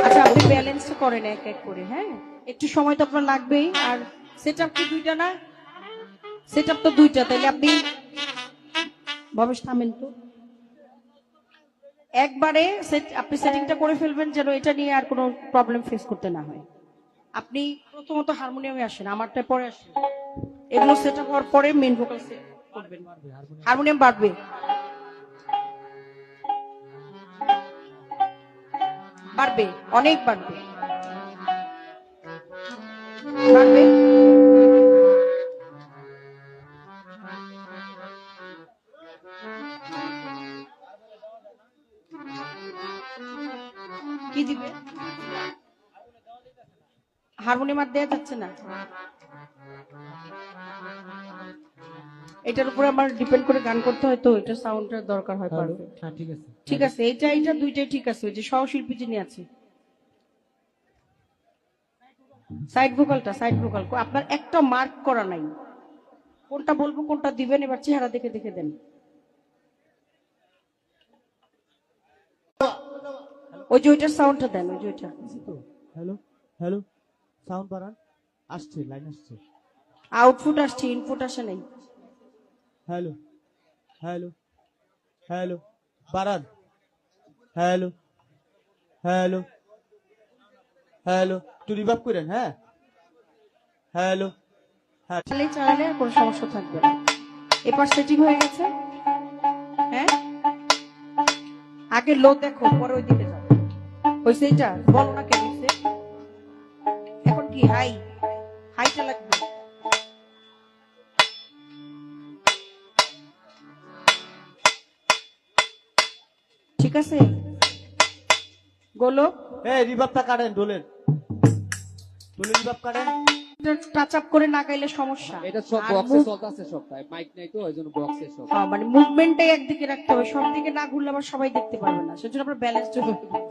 আচ্ছা, আপনি ব্যালেন্স করেন এক এক করে। হ্যাঁ, একটু সময় তো আপনার লাগবেই। আর সেট আপ কি দুইটা না? সেট আপ তো দুইটা, তাইলে আপনি ভবেশ থামেন তো। একবারে আপনি সেটিংটা করে ফেলবেন যেন এটা নিয়ে আর কোনো প্রবলেম ফেস করতে না হয়। আপনি প্রথমত হারমোনিয়ামে আসেন, আমারটা পরে আসেন। এগুলো সেট আপ হওয়ার পরে মেন ভোকাল সেট করবেন। হারমোনিয়াম বাড়বে, বাড়বে, অনেক বাড়বে, বাড়বে। কি দিবে? হারমোনিয়াম আর দেয়া যাচ্ছে না। এটার উপরে আমার ডিপেন্ড করে গান করতে হয়, তো এটা সাউন্ডের দরকার হয়। পারফেক্ট। হ্যাঁ, ঠিক আছে, ঠিক আছে, এটা দুইটাই ঠিক আছে। ওই যে সহশিল্পী যিনি আছে, সাইড ভোকাল আপনার একটা মার্ক করা নাই। কোনটা বলবো কোনটা দিবেন, এবার চেহারা দেখে দেখে দেন। ওই যে ওইটার সাউন্ডটা দেন, ওই যে ওইটা। হ্যালো হ্যালো, সাউন্ড বাড়ান। আসছে, লাইন আসছে। আউটপুট আসছে, ইনপুট আসে নাই। হ্যালো হ্যালো হ্যালো, বাড়ান। হ্যালো হ্যালো হ্যালো, একটু রিভার্ব করেন। হ্যাঁ, হ্যালো। হ্যাঁ, চালালে আর কোনো সমস্যা থাকবে না। এবার সেটিং হয়ে গেছে। হ্যাঁ, আগে লো দেখো, পরে ওই দিকে যাও। হয়েছে এটা, বলো না কেন হয়েছে। এখন কি হাইটা লাগবে। ঠিক আছে, গোলো। রিভার্বটা কাটেন, ডোলেন রিভার্ব কাটেন। টাচ আপ করে না গাইলে সমস্যা। এটা সব বক্সে চলতেছে, সবটাই মাইক নাই তো, ওইজন্য বক্সে সব। মানে মুভমেন্টটাই একদিকে রাখতে হবে, সব দিকে না ঘুরলে আবার সবাই দেখতে পারবে না। সেজন্য আমরা ব্যালেন্স করতে হবে।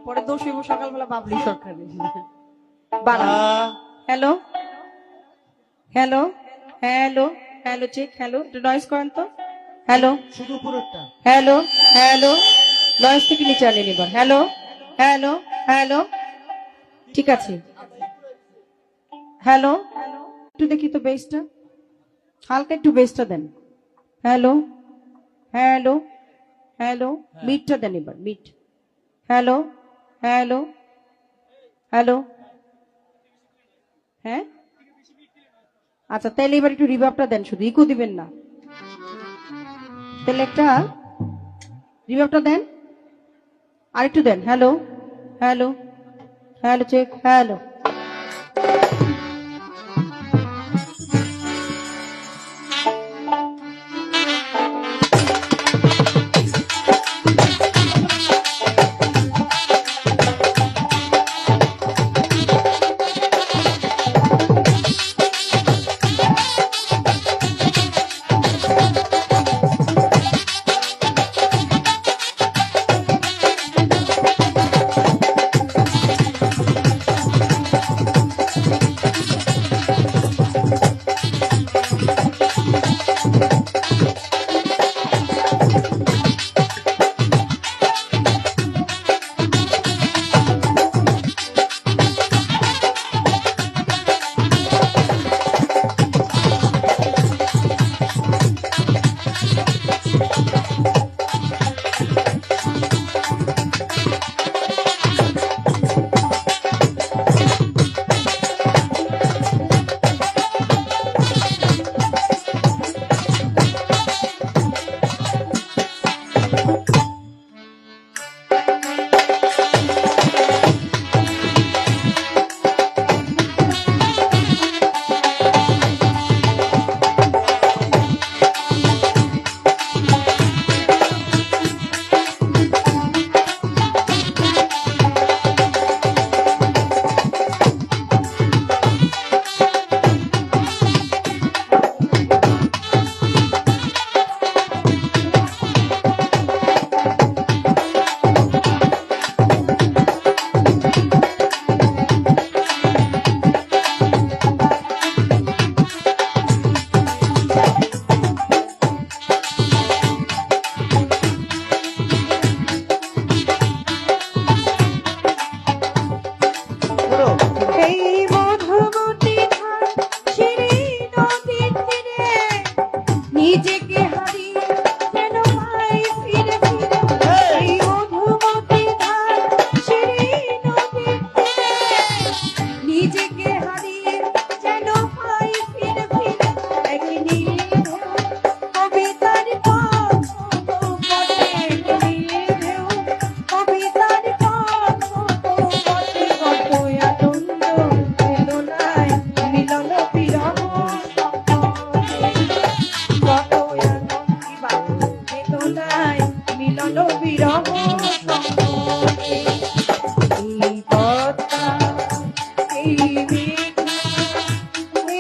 পরে দোষ হইব সকালবেলা বাবলি সরকারের। Hello hello hello hello, check. Hello, একটু নয়েজ করেন তো। হ্যালো, শুধু পুরোটা। হ্যালো হ্যালো, নয়েজ থেকে নিচে আনেন এবার। হ্যালো হ্যালো হ্যালো, ঠিক আছে। হ্যালো, একটু দেখি তো বেসটা, হালকা একটু বেসটা দেন। হ্যালো হ্যালো হ্যালো, মিটটা দেন এবার, মিট। Hello hello hello. হ্যাঁ, আচ্ছা, তাহলে এবার একটু রিভার্বটা দেন, শুধু ইকো দিবেন না। তাহলে একটা রিভার্বটা দেন, আর একটু দেন। Hello hello hello, check. Hello. হারিয়ে যেন পাই ফিরে ফিরে এই মধুমতি ধার সিঁড়ি নদীতে নিজেকে হারিয়ে যেন পাই ফিরে ফিরে এক নীল কবিতার পথ পথে নীল ঢেউ কবিতার পথ পথে কত আনন্দ বেদনায় মিলন বিরহ কত আনন্দ বেদনায় মিলন বিরহ এই পথটা এই মেঘনা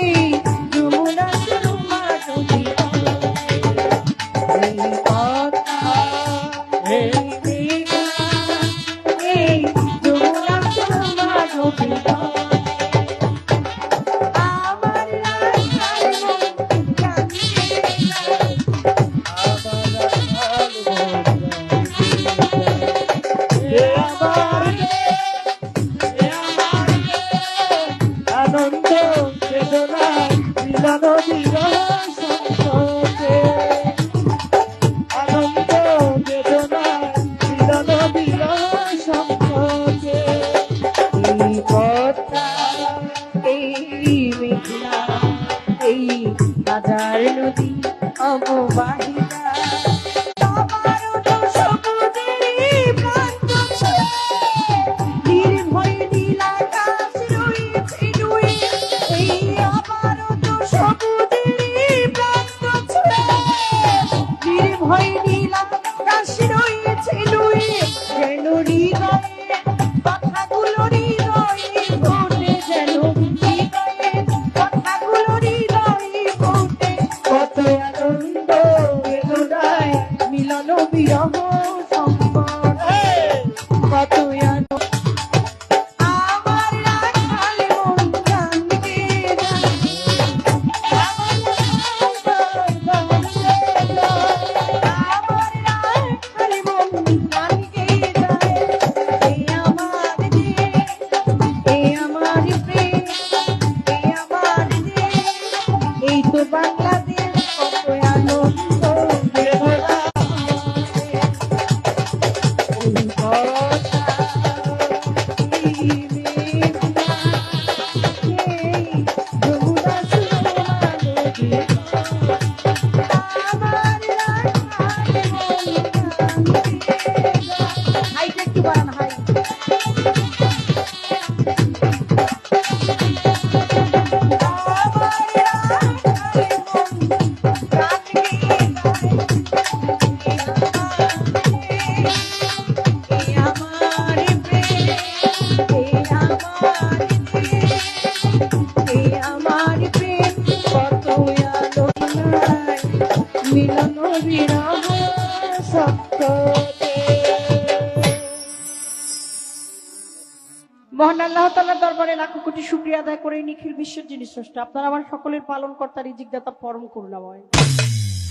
এই যমুনা সুরমা নদী এই পথটা এই মেঘনা এই যমুনা সুরমা নদী আমার রাখাল মন আনন্দ বেদনা মিলন বিরহ সংকটে আনন্দ বেদনা মিলন বিরহ সংকটে এই পথটা এই মেঘনা এই বাজার নদী অববাহিকা তোমারও তো সবুজেরই প্রান্ত ছুঁয়ে নির্ভয় নীলাকাশ রয়েছে ডুয়ে এই আমারও তো সবুজেরই প্রান্ত ছুঁয়ে নির্ভয় নীলাকাশ রয়েছে ডুয়ে যেন হৃদয়ে কথাগুলো হৃদয়ে ফোটে যেন হৃদয়ে কথাগুলো হৃদয়ে ফোটে কত আনন্দ বেদনায় মিলন বিরহ সংকট কত আনন্দ আমার রাখাল মন জানতে আমার রাখাল মন জানতে এই আমার দেশ এই আমার প্রেম এই আমার দেশ এই তো বাংলাদেশ কত আনন্দ বেদনা এই কথা এই মেঘনা এই যমুনা সুরমা নদী আমার রাখাল মন জানতে হাইটা একটু বাড়ান হাই মিলন বিরহ সত্যতে মহান আল্লাহ তাআলার দরবারে লাখো কোটি শুকরিয়া আদায় করে নিখিল বিশ্বের যিনি স্রষ্টা আপনার আমার সকলের পালন কর্তা রিজিকদাতা পরম করুণাময়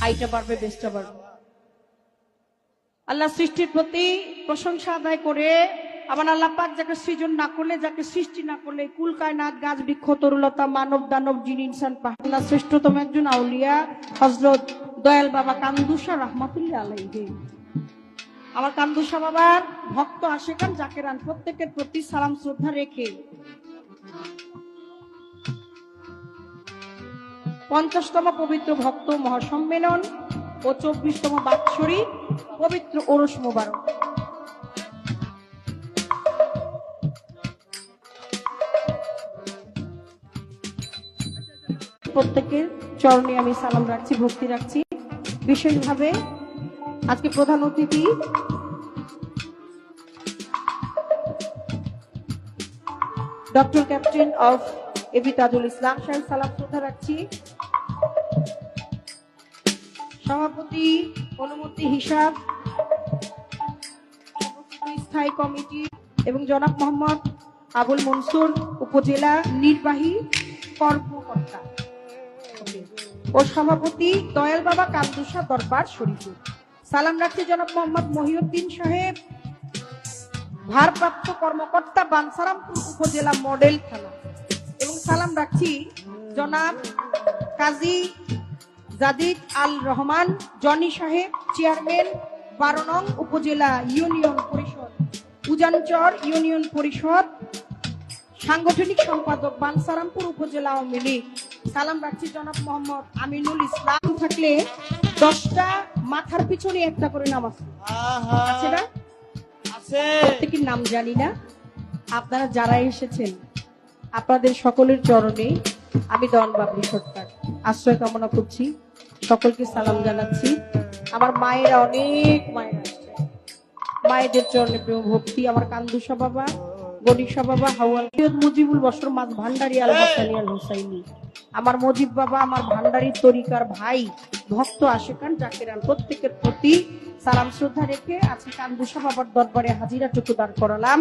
হাইটা বাড়বে বেস্টটা বাড়বে আল্লাহ সৃষ্টির প্রতি প্রশংসা আদায় করে আমার আল্লাহ পাক যাকে সৃজন না করলে যাকে সৃষ্টি না করলে কুল কায়নাত গাছ বৃক্ষ তরুলতা মানব দানব জিন ইনসান পাহাড় শ্রেষ্ঠতম একজন আউলিয়া হযরত দয়াল বাবা কান্দুসা রাহমাতুল্লাহ আলাইহি আমার কান্দুসা বাবার ভক্ত আশিকান জাকেরান প্রত্যেকের প্রতি সালাম শ্রদ্ধা রেখে 50তম পবিত্র ভক্ত মহাসম্মেলন ও 24তম বাৎসরিক পবিত্র ওরস মোবারক প্রত্যেকের চরণে আমি সালাম রাখছি ভক্তি রাখছি বিশেষভাবে আজকে প্রধান অতিথি doctor captain of A B Tajul Islam সাহেব সালাম শ্রদ্ধা রাখছি সভাপতি অনুমতি হিসাব স্থায়ী কমিটি এবং জনাব মোহাম্মদ আবুল মনসুর উপজেলা নির্বাহী কর্মকর্তা ও সভাপতি দয়াল বাবা কান্দুসা দরবার শরীফুর সালাম রাখছি জনাব মোহাম্মদ মহিউদ্দিন সাহেব ভারপ্রাপ্ত কর্মকর্তা বানসারামপুর উপজেলা মডেল থানা এবং সালাম রাখছি জনাব কাজী জাদিদ আল রহমান জনি সাহেব, চেয়ারম্যান 12 নং উপজেলা ইউনিয়ন পরিষদ, উজানচর ইউনিয়ন পরিষদ, সাংগঠনিক সম্পাদক বানসারামপুর উপজেলা আওয়ামী লীগ। সালাম রাখছি জনাব মোহাম্মদ আমিনুল ইসলাম। থাকলে 10টা মাথার পিছনে একটা করে নাম আছে, আছে না? আছে। প্রত্যেকের নাম জানি না। আপনারা যারা এসেছেন আপনাদের সকলের চরণে আমি দন বাবরি সরকার আশ্রয় কামনা করছি, সকলকে সালাম জানাচ্ছি। আমার মায়েরা, অনেক মায়েরা আসছে, মায়েদের চরণে প্রেম ভক্তি। আমার কান্দুসা বাবা, গরিসা বাবা, হাওয়াল মুজিবুল বসর মাঝ ভান্ডারি আল হাসানি আল হুসাইনি, আমার মজিব বাবা, আমার ভান্ডারি তরিকার ভাই, ভক্ত আশেকান জাকেরান, প্রত্যেকের প্রতি সালাম শ্রদ্ধা রেখে আজকে কান্দুসা বাবার দরবারে হাজিরাটুকু দাঁড় করালাম।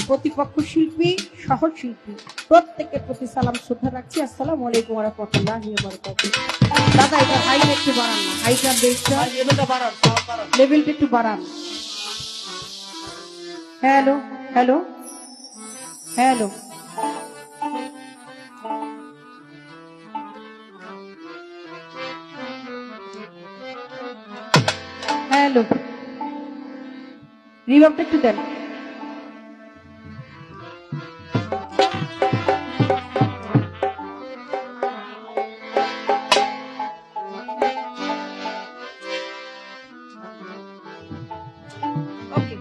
প্রতিপক্ষ শিল্পী, সহ শিল্পী প্রত্যেকের প্রতি সালাম শ্রদ্ধা রাখছি। আসসালামু আলাইকুম ওয়া রাহমাতুল্লাহি ওয়া বারাকাতুহু। দাদা এটা হাইট একটু বাড়ান না, হাইটা বেশটা, লেভেলটা একটু বাড়ান। হ্যালো হ্যালো হ্যালো, হ্যালো, রিভাবটা একটু দেন। ওকে।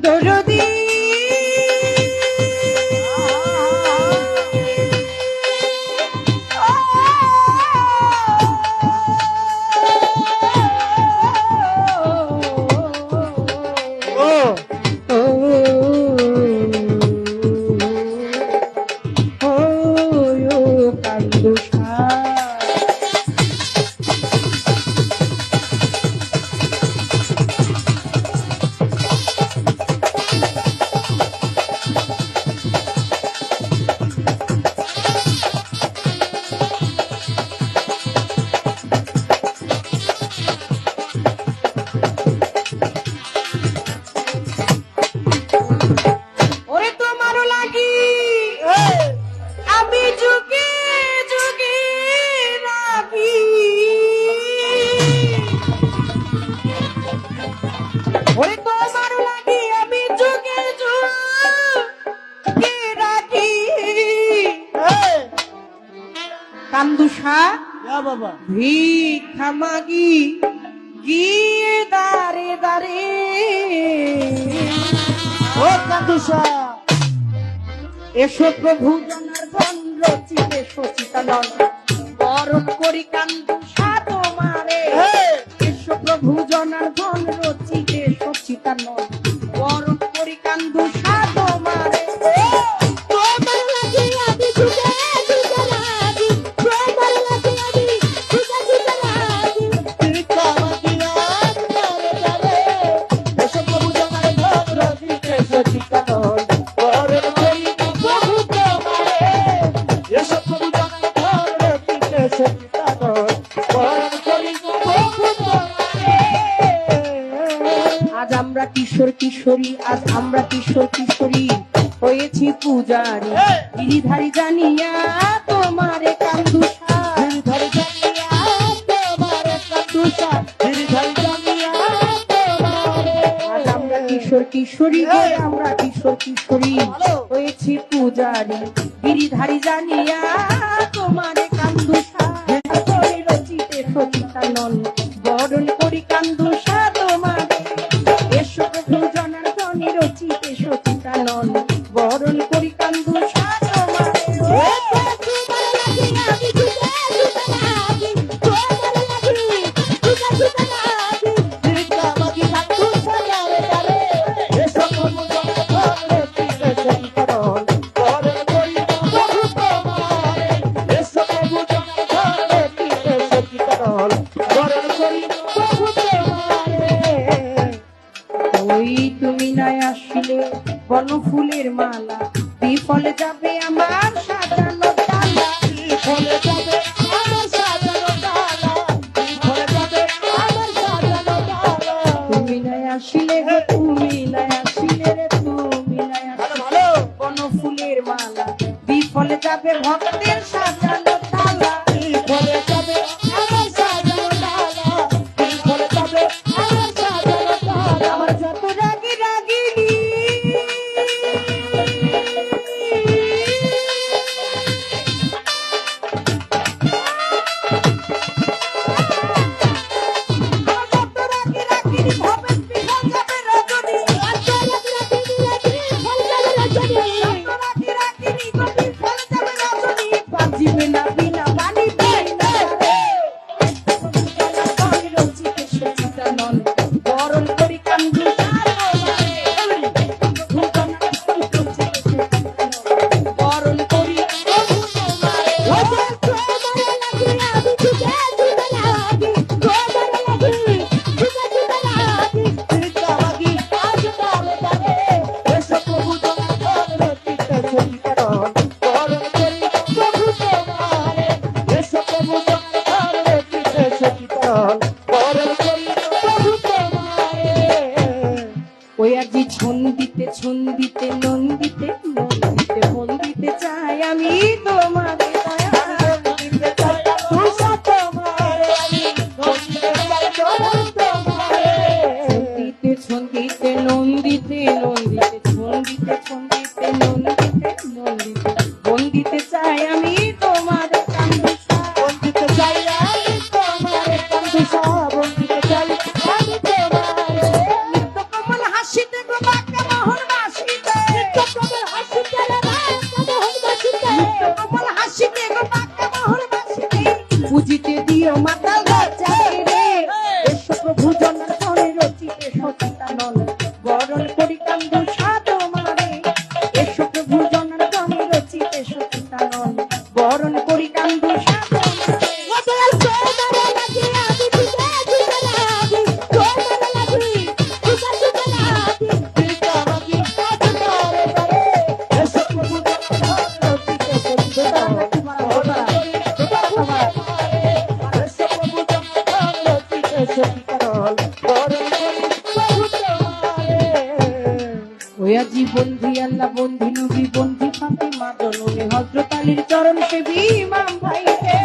দরদি কান্দুসা বাবা ভিক্ষা মাগি গিয়ে দাঁড়ে দাঁড়ে, ও কান্দুসা এসো প্রভু জনার্দন রচিতে সচিতানন, বরণ করি কান্দুসা তোমারে। এসো প্রভু জনার্দন রচিতে সচিতানন, বরণ করি কান্দুসা তোমারে। আজ আমরা কিশোর কিশোরী, আজ আমরা কিশোর কিশোরী হয়েছি পূজারি, গিরিধারী জানিয়া তোমারে কান্দুসা, গিরিধারী জানিয়া তোমারে কান্দুসা, গিরিধারী জানিয়া তোমারে। আজ আমরা কিশোর কিশোরী, আমরা কিশোর কিশোরী হয়েছি পূজারি, গিরিধারী জানিয়া তোমারে কান্দুসা, রচিতে সচিতানন, বরণ করি কান্দুসা তোমারে। এসো প্রভু জনার্দন রচিতে সচিতানন, বরণ করি কান্দুসা তোমারে। ওই তুমি নাই আসলে বনফুলের মালা, বিফলে যাবে আমার সাজানো ডালা। বুঝিতে দিও মাতাল বাচ্চাকে রে এসো প্রভু জনার্দনে রচিতে সচিতানন বরণ করি কান্দু সাধু মারে এসো প্রভু জনার্দনে রচিতে সচিতানন বরণ করি কান্দু সাধু ওয়াজি বন্ধি আল্লাহ বন্ধি নবী বন্ধি ফাতিমা জননী হযরত আলীর চরণ সেবী ইমাম ভাই রে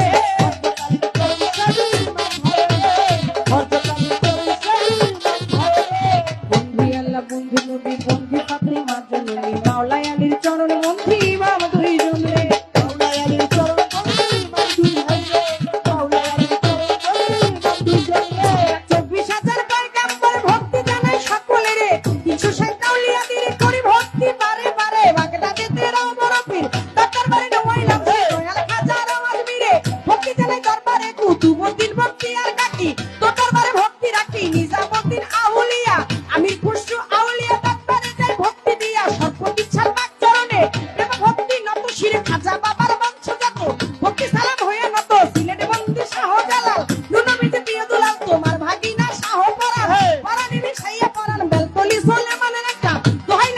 বন্ধি আল্লাহ বন্ধি নবী বন্ধি ফাতিমা জননী মাওলাই আলীর চরণ বন্ধি ইমাম দুইজন রে মাওলাই আলীর চরণ বন্ধি ইমাম দুই ভাই রে মাওলাই আলীর চরণ বন্ধি ইমাম দুইজন রে 24,000 পয়গাম্বর ভক্তি জানাই সকলে রে 360 আউলিয়া দিলে করি ভক্তি বারে বারে বাগদা দিতে রাও বরফির দরবার বারে নওয়াইলাম সে দয়াল হাজার আজমিরে ভক্তি জানাই দরবারে কুতুবউদ্দিন ভক্তি আর কাকি তো দরবারে ভক্তি রাখি নিজামউদ্দিন আউলিয়া আমির খুশরু আউলিয়া দরবারে যাই ভক্তি দিয়া সর্বতি ছালবাগ চরণে প্রেম ভক্তি নত শিরে খাজা বাবার বংশজাত ভক্তি সালাম হয়ে নত সিলেট বন্দি শাহজালাল নুনবীতে প্রিয় দুলাল তোমার ভাগিনা শাহ পরাণ পরাণে মিশাইয়া পরাণ বেলকলি সুলেমানের একটা দোহাই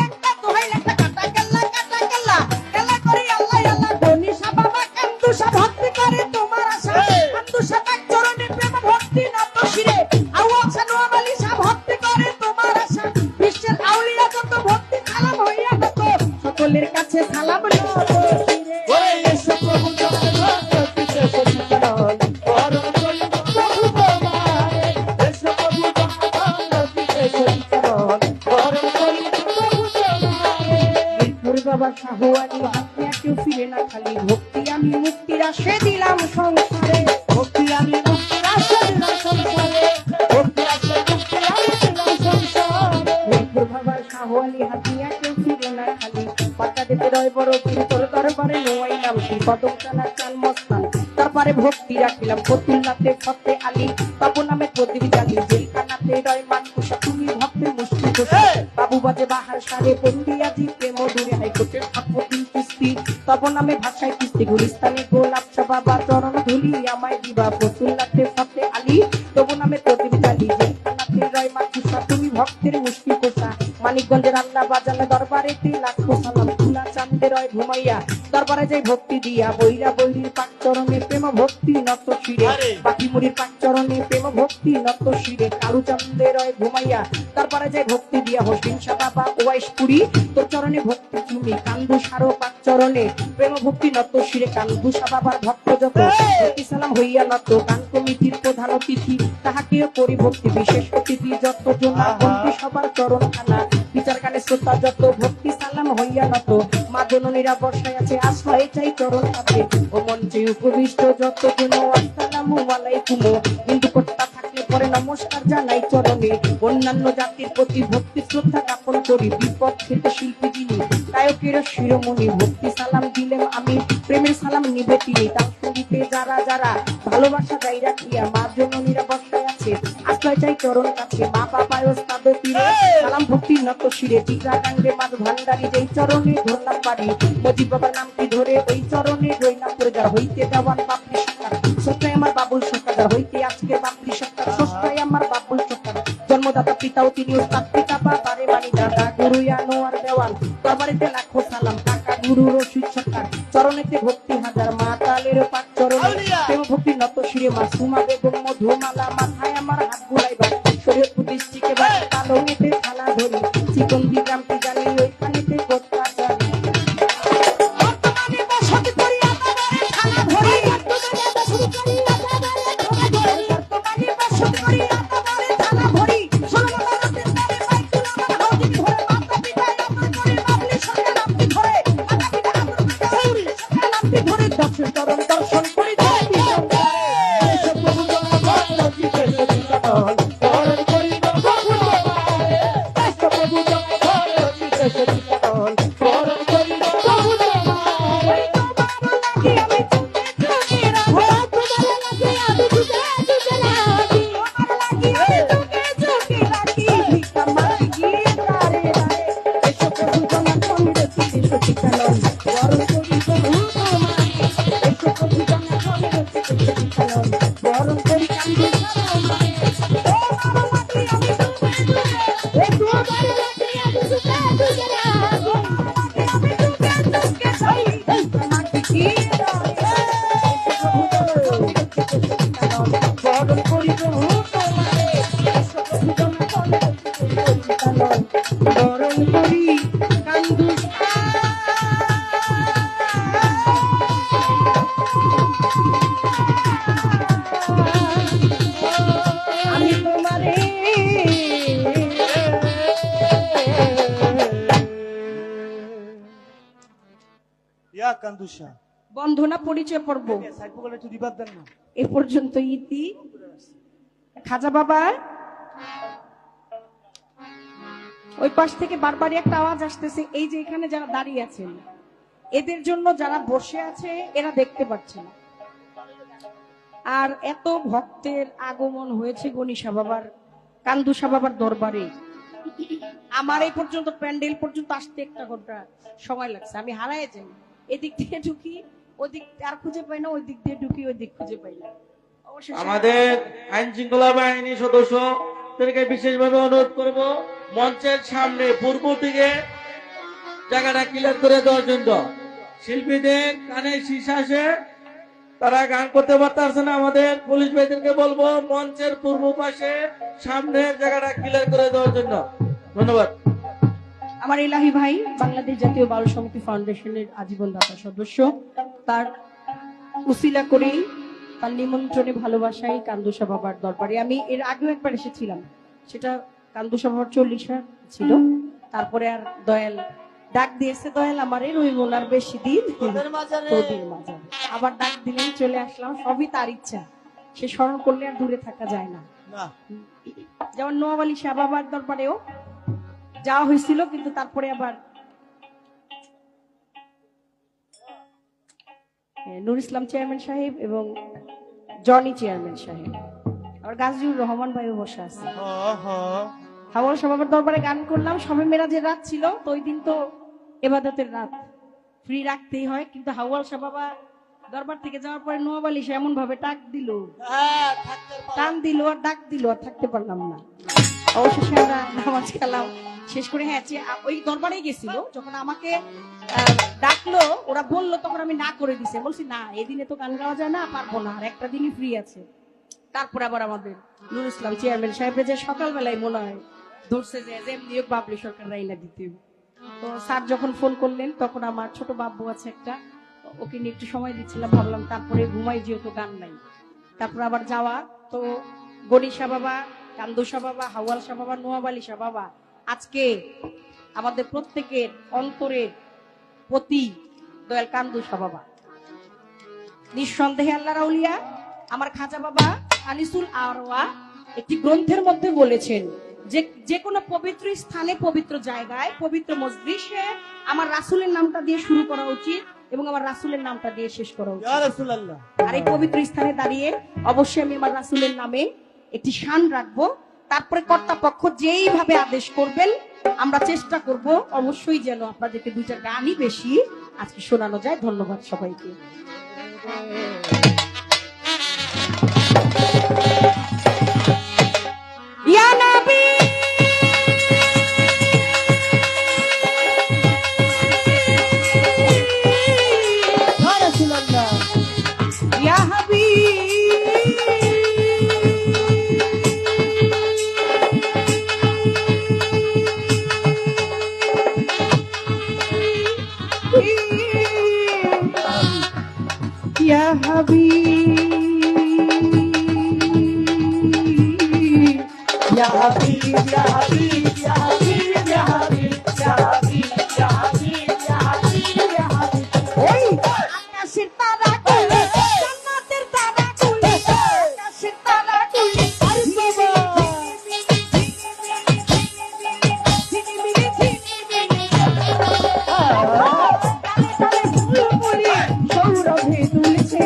লেখা কাটা কেল্লা কেল্লা করে আল্লাহ আল্লাহ গনি সাবাবা কান্দুসা ভক্তি করে তোমার আশা কান্দুসা পাক চরণে প্রেম ভক্তি নত শিরে আওয়াজা নোয়ালি সা ভক্তি করে তোমার আশা বিশ্বের আউলিয়া যত ভক্তি সালাম হইয়া নত সকলের কাছে সালাম নত শিরে ওরে এসো প্রভু জগন্নাথ পিছে সচিতানন বরণ করি প্রভু তোমারে এসো প্রভু জগন্নাথ পিছে সচিতানন বরণ করি প্রভু তোমারে বীরপুর বাবা শাহু আলী হাতে কেউ ফিরে না খালি ভক্তি আমি মুক্তির আশে দিলাম সংসারে ভক্তি আমি মুক্তির আশে দিলাম সংসারে ভক্তি আশে মুক্তি আমি দিলাম সংসারে বীরপুর বাবা শাহু আলী হাতে কেউ ফিরে না খালি পাতা দিতে রয় বড় বীর তোর দরবারে নোয়াইলাম সেই কদম চালা চাল মস্তান তারপরে ভক্তি রাখিলাম ফতুল্লাতে ফতে আলী বাবু নামে প্রদীপ জালি জেলখানাতে রয় মানুষ তুমি ভক্তের মুষ্টি কোষে বাবু বাজে বাহার সারে বন্দিয়াজি প্রেম দূরে হাইকোর্টের ঠাকুর কিস্তি তব নামে ভাষায় কিস্তি গুলিস্তানে গোলাপ বাবা চরণ ধুলি আমায় দিবা ফতুল্লাতে ফতে আলী তবু নামে প্রদীপ জালি জেলখানাতে রয় মানুষ তুমি ভক্তের মুষ্টি কোষা মানিকগঞ্জের আল্লাহ বাজানে দরবারে 3 লাখ সালাম তুলা চাঁদে রয় ঘুমাইয়া দরবারে যাই ভক্তি দিয়া বৈরা বৈরির পাক চরণে প্রেম ভক্তি নত শিরে বাকি মুড়ির পাক চরণে প্রেম ভক্তি নত শিরে কালু চাঁদে রয় ঘুমাইয়া দরবারে যাই ভক্তি দিয়া হোসেন শাহ বাবা ওয়াইশপুরি তোর চরণে ভক্তি তুমি কান্দু সারো পাক চরণে প্রেম ভক্তি নত শিরে কান্দু শাহ বাবার ভক্ত যত ভক্তি সালাম হইয়া নত কান কমিটির প্রধান অতিথি তাহাকেও করি ভক্তি বিশেষ অতিথি যত জনা বন্দি সবার চরণ খানা বিচার কানে শ্রোতা যত ভক্তি সালাম হইয়া নত মা জননীরা বর্ষায় আছে আশ্রয় চাই চরণ হাতে ও মঞ্চে উপবিষ্ট যত জন আসসালামু আলাইকুম হিন্দু কর্তা থাকলে পরে নমস্কার জানাই চরণে অন্যান্য জাতির প্রতি ভক্তি শ্রদ্ধা জ্ঞাপন করি বিপদ থেকে শিল্পী যিনি গায়কের শিরোমণি ভক্তি সালাম দিলেন আমি প্রেমের সালাম নিবে তিনি তার সঙ্গীতে যারা যারা ভালোবাসা যাই রাখিয়া মা জননীরা বর্ষায় আছে আশ্রয় চাই চরণ কাছে মা বাবায় ওস্তাদ পীরে সালাম ভক্তি নত শিরে টিকা কাণ্ডে মাঝ ভান্ডারি যেই চরণে ধরলাম পারি মজিব বাবার নামটি ধরে ওই চরণে রইলাম প্রজার হইতে দেওয়ান বাপরি সরকার সত্যায় আমার বাবুল সরকার হইতে আজকে বাপরি সরকার সস্তায় আমার বাবুল সরকার জন্মদাতা পিতাও তিনি ওস্তাদ পিতা বাবারে বাণী দাদা গুরু আনোয়ার দেওয়ান দরবারেতে লাখো সালাম কাকা গুরু রশিদ সরকার চরণেতে ভক্তি হাজার মা তালের পাক চরণে প্রেম ভক্তি নত শিরে মাসুমা বেগম মধুমালা মাথায় আমার হাত বুলাইবা শরীয়তপুর ডিস্ট্রিক্টে বাড়ি পালংয়েতে থানা ধরি চিকন্দি গ্রামটি জানি ওইখানেতে গোত্রা জানি বর্তমানে বসত করি আদাবারে থানা ধরি বর্তমানে বসত করি আদাবারে থানা ধরি 16 মাসের নামে বাইকুল আমার হাউজিং ধরে মাতা পিতা আমার করে বাবলি সরকার নামটি ধরে মাতা পিতা আমার সৌরি সরকার নামটি ধরে দর্শন চরণ দর্শন করি দেবী সব প্রভু জগন্নাথ লজিতে সচিতানন বরণ করি প্রভু তোমারে এসো প্রভু জগন্নাথ বরণ করি প্রভু তোমারে, এসো প্রভু তোমার চরণে, বরণ করি কান্দুষা। আমি তোমারে ইয়া কান্দুষা বন্ধনা পরিচয় পর্ব সাইড পকেটে একটু রিভার দেন না। এ পর্যন্ত ইতি। খাজা বাবা ওই পাশ থেকে বারবারই একটা আওয়াজ আসতেছে, এই যে এখানে যারা দাঁড়িয়ে আছেন এদের জন্য, যারা বসে আছে এরা দেখতে পাচ্ছে না। আর এত ভক্তের আগমন হয়েছে গণিশা বাবার, কান্দুষা বাবার দরবারে। আমার এই পর্যন্ত প্যান্ডেল পর্যন্ত আসতে 1 ঘন্টা সময় লাগছে। আমি হারায় যাই, এদিক দিয়ে ঢুকি ওদিক আর খুঁজে পাই না, ওই দিক দিয়ে ঢুকি ওই দিক খুঁজে পাই না। অবশেষে আমাদের আইন শৃঙ্খলা বাহিনী সদস্যদেরকে বিশেষভাবে অনুরোধ করব মঞ্চের সামনে পূর্ব দিকে জায়গাটা ক্লিয়ার করে দেওয়ার জন্য। শিল্পীদের কানে শীষ আসে, তারা গান করতে পারতেছে না। আমাদের পুলিশ ভাইদেরকে বলবো মঞ্চের পূর্ব পাশে সামনের জায়গাটা ক্লিয়ার করে দেওয়ার জন্য। ধন্যবাদ। আমার এলাহি ভাই বাংলাদেশ জাতীয় বাল সমিতি ফাউন্ডেশনের আজীবন দাতা সদস্য, তার উসিলা করেই তার নিমন্ত্রণে ভালোবাসাই কান্দুষা বাবার দরবারে। আমি এর আগেও একবার এসেছিলাম, সেটা কান্দুষা বাবার 40 ছিল। তারপরে আর দয়াল ডাক দিয়েছে, দয়াল আমারে রইব না আর বেশি দিন তোদের মাঝারে। আবার ডাক দিলেন, চলে আসলাম। সবই তার ইচ্ছা, সে স্মরণ করলে আর দূরে থাকা যায় না। যেমন নোয়াব আলী শাহ বাবার দরবারেও যাওয়া হয়েছিল, কিন্তু তারপরে আবার নুর ইসলাম চেয়ারম্যান সাহেব এবং জনি চেয়ারম্যান সাহেব, আবার গাজীউর রহমান ভাইও বসে আছে। হাওয়াল শাহ বাবার দরবারে গান করলাম। সবে মেরাজের রাত ছিল, তো ওই দিন তো এবাদতের রাত, ফ্রি রাখতেই হয়। কিন্তু হাওয়াল শাহ বাবা দরবার থেকে যাওয়ার পরে নোয়াব আলী শাহ এমন ভাবে ডাক দিল, টান দিল আর ডাক দিল, আর থাকতে পারলাম না। অবশেষে আমরা নামাজ খেলাম শেষ করে। হ্যাঁ, ওই দরবারেই গেছিল, যখন আমাকে ডাকলো ওরা বললো তখন আমি না করে দিছে, বলছি না এদিনে তো গান গাওয়া যায় না, পারবো না, আর একটা দিনই ফ্রি আছে। তারপরে আবার আমাদের নুর ইসলাম চেয়ারম্যান সাহেবের যে সকালবেলায় মনে হয় ধরছে যে যেমনি বাবলি সরকার রাইনা দিতে। তো স্যার যখন ফোন করলেন তখন আমার ছোট বাবু আছে একটা, ওকে নিয়ে একটু সময় দিচ্ছিলাম, ভাবলাম তারপরে ঘুমাই, যেহেতু গান নাই। তারপর আবার যাওয়া, তো গণিশা বাবা, কান্দুষা বাবা, হাওয়াল শাহ বাবা, নোয়াব আলী শাহ বাবা আজকে আমাদের প্রত্যেকের অন্তরের প্রতি দয়াল কান্দুষা বাবা। নিঃসন্দেহে আল্লাহর আউলিয়া। আমার খাজা বাবা আনিসুল আরওয়া একটি গ্রন্থের মধ্যে বলেছেন যে কোনো পবিত্র স্থানে, পবিত্র জায়গায়, পবিত্র মজলিসে আমার রাসূলের নামটা দিয়ে শুরু করা উচিত এবং আমার রাসূলের নামটা দিয়ে শেষ করা উচিত। ইয়া রাসূলুল্লাহ। আর এই পবিত্র স্থানে দাঁড়িয়ে অবশ্যই আমি আমার রাসূলের নামে একটি শান রাখবো। তারপরে কর্তাপক্ষ যেইভাবে আদেশ করবেন আমরা চেষ্টা করব অবশ্যই যেন আপনাদেরকে 2টা গানই বেশি আজকে শোনানো যায়। ধন্যবাদ সবাইকে। ইয়া নবী ইয়া রাসূলুল্লাহ ইয়া হাবিব يا حبيب يا حبيب يا حبيب يا حبيب يا حبيب يا حبيب يا حبيب يا حبيب يا حبيب ওই আকাশের তারা কুলে জান্নাতের তারা কুলে আকাশের তারা কুলে সৌরভে তুলছে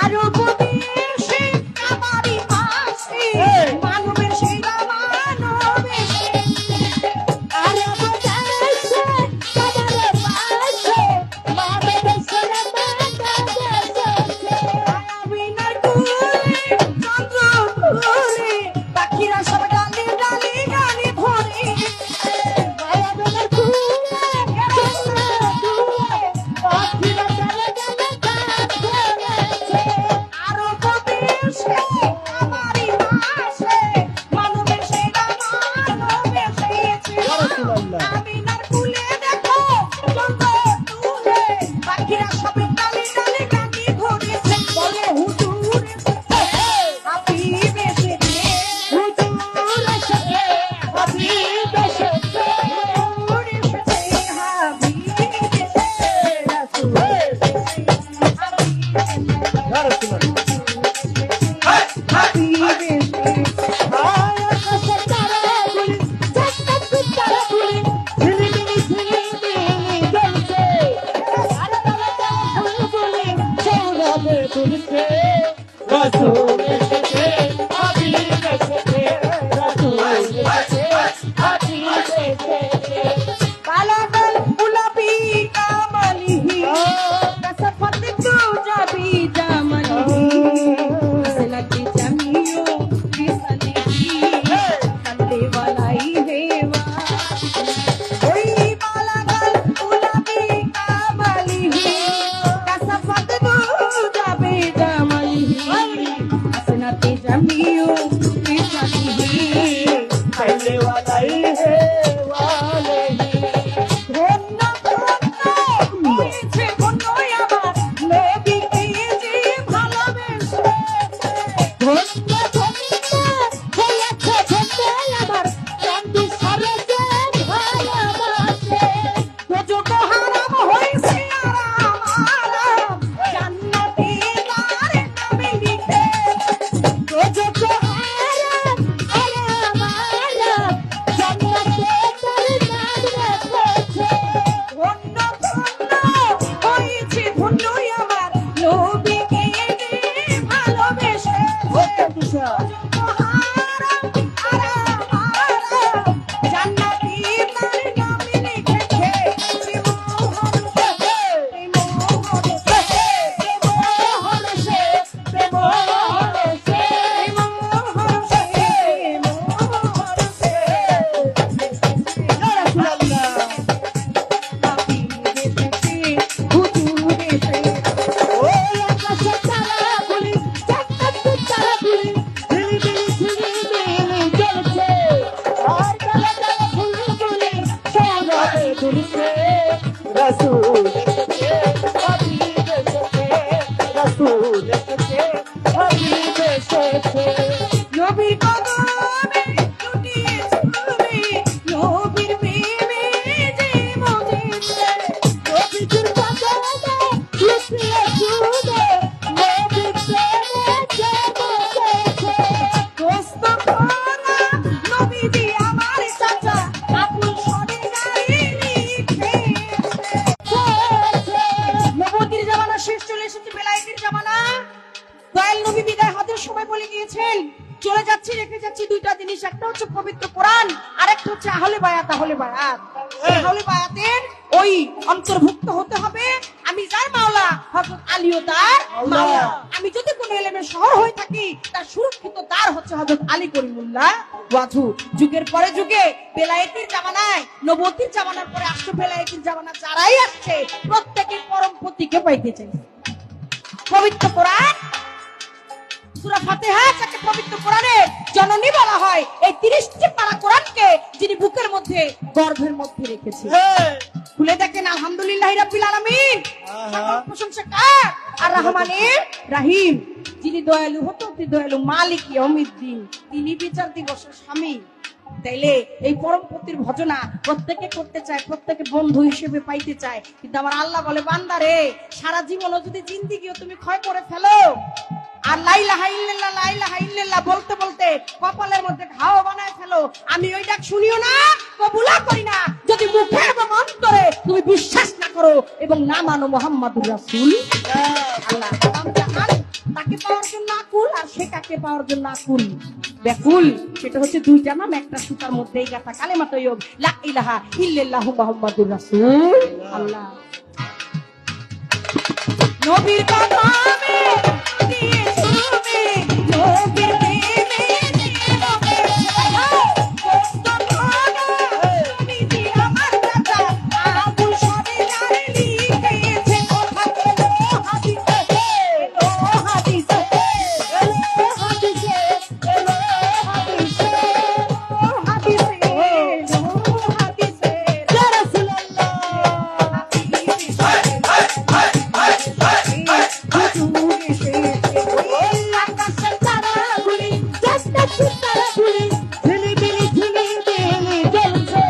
আরো বসে আমারই পাশে মানবে রাসূল এসেছে হাবিব এসেছে রাসূল এসেছে হাবিব এসেছে নবীর কদমে লুটিয়ে ছুবে নবীর প্রেমে যে মজেছে নবীর কদমে লুটিয়ে ছুবে নবীর প্রেমে যে বসেছে দোস্ত খোদা নবীজি আমার চাচা আপন সরে গায়ে লিখেছে নবুয়তের জামানা শেষ, চলে এসেছে বেলায়েতের জামানা। দয়াল নবী বিদায় হজের সময় বলে গিয়েছেন, চলে যাচ্ছি রেখে যাচ্ছি দুইটা জিনিস, একটা হচ্ছে পবিত্র কোরআন আর একটা হচ্ছে আহলে বায়াত। আহলে বায়াত, আহলে বায়াতের ওই অন্তর্ভুক্ত হতে হবে। আমি যার মাওলা হযরত আলীও তার মাওলা। আমি যদি কোনো এলেমের শহর হয়ে থাকি, তার সুরক্ষিত দ্বার হচ্ছে হযরত আলী করিমুল্লাহ ওয়াজু। যুগের পরে যুগে বেলায়েতের জামানায়, নবুয়তের জামানার পরে আসছে বেলায়েতের জামানা, যারাই আসছে প্রত্যেকে পরম পতিকে পাইতে চাই। পবিত্র কোরআন সূরা ফাতিহা যাকে পবিত্র কোরআনের জননী বলা হয়, এই 30টি পারা কোরআনকে যিনি বুকের মধ্যে গর্ভের মধ্যে রেখেছে। খুলে দেখেন, আলহামদুলিল্লাহি রাব্বিল আলামিন, সকল প্রশংসা কার? আর রহমানের রহিম, যিনি দয়ালু হতে অতি দয়ালু, মালিক ইয়াউমিদ্দিন, তিনি বিচার দিবসের স্বামী। তাইলে এই পরম পতির ভজনা প্রত্যেকে করতে চায়, প্রত্যেকে বন্ধু হিসেবে পাইতে চায়। কিন্তু আমার আল্লাহ বলে, বান্দা রে, সারা জীবনও যদি জিন্দেগিও তুমি ক্ষয় করে ফেলো আর লা ইলাহা ইল্লাল্লাহ লা ইলাহা ইল্লাল্লাহ বলতে বলতে কপালের মধ্যে ঘাও বানায় ফেলো, আমি ওই ডাক শুনিও না, কবুলা করি না, যদি মুখে এবং অন্তরে তুমি বিশ্বাস না করো এবং না মানো মুহাম্মাদুর রাসূল। আল্লাহ তাকে পাওয়ার জন্য আকুল, আর সে কাকে পাওয়ার জন্য আকুল ব্যাকুল। সেটা হচ্ছে দুইটা নাম একটা সুতার মধ্যেই গাঁথা, কালেমা তৈয়ব লা ইলাহা ইল্লাল্লাহু মুহাম্মাদুর রাসূল। আল্লাহ নবীর কদমে দিয়ে ছুবে নবীর প্রেমে জীবনে দোস্ত খোদা নবীজি আমার চাচা আবুল সরে গায়ে লিখেছে কথা। এলো হাদিসে, এলো হাদিসে, এলো হাদিসে, এলো হাদিসে, এলো হাদিসে, এলো হাদিসে, ইয়া রাসূলুল্লাহ আকাশের তারাগুলি জান্নাতের তারাগুলি ঝিলিবিলি ঝিলিবিলি জ্বলছে,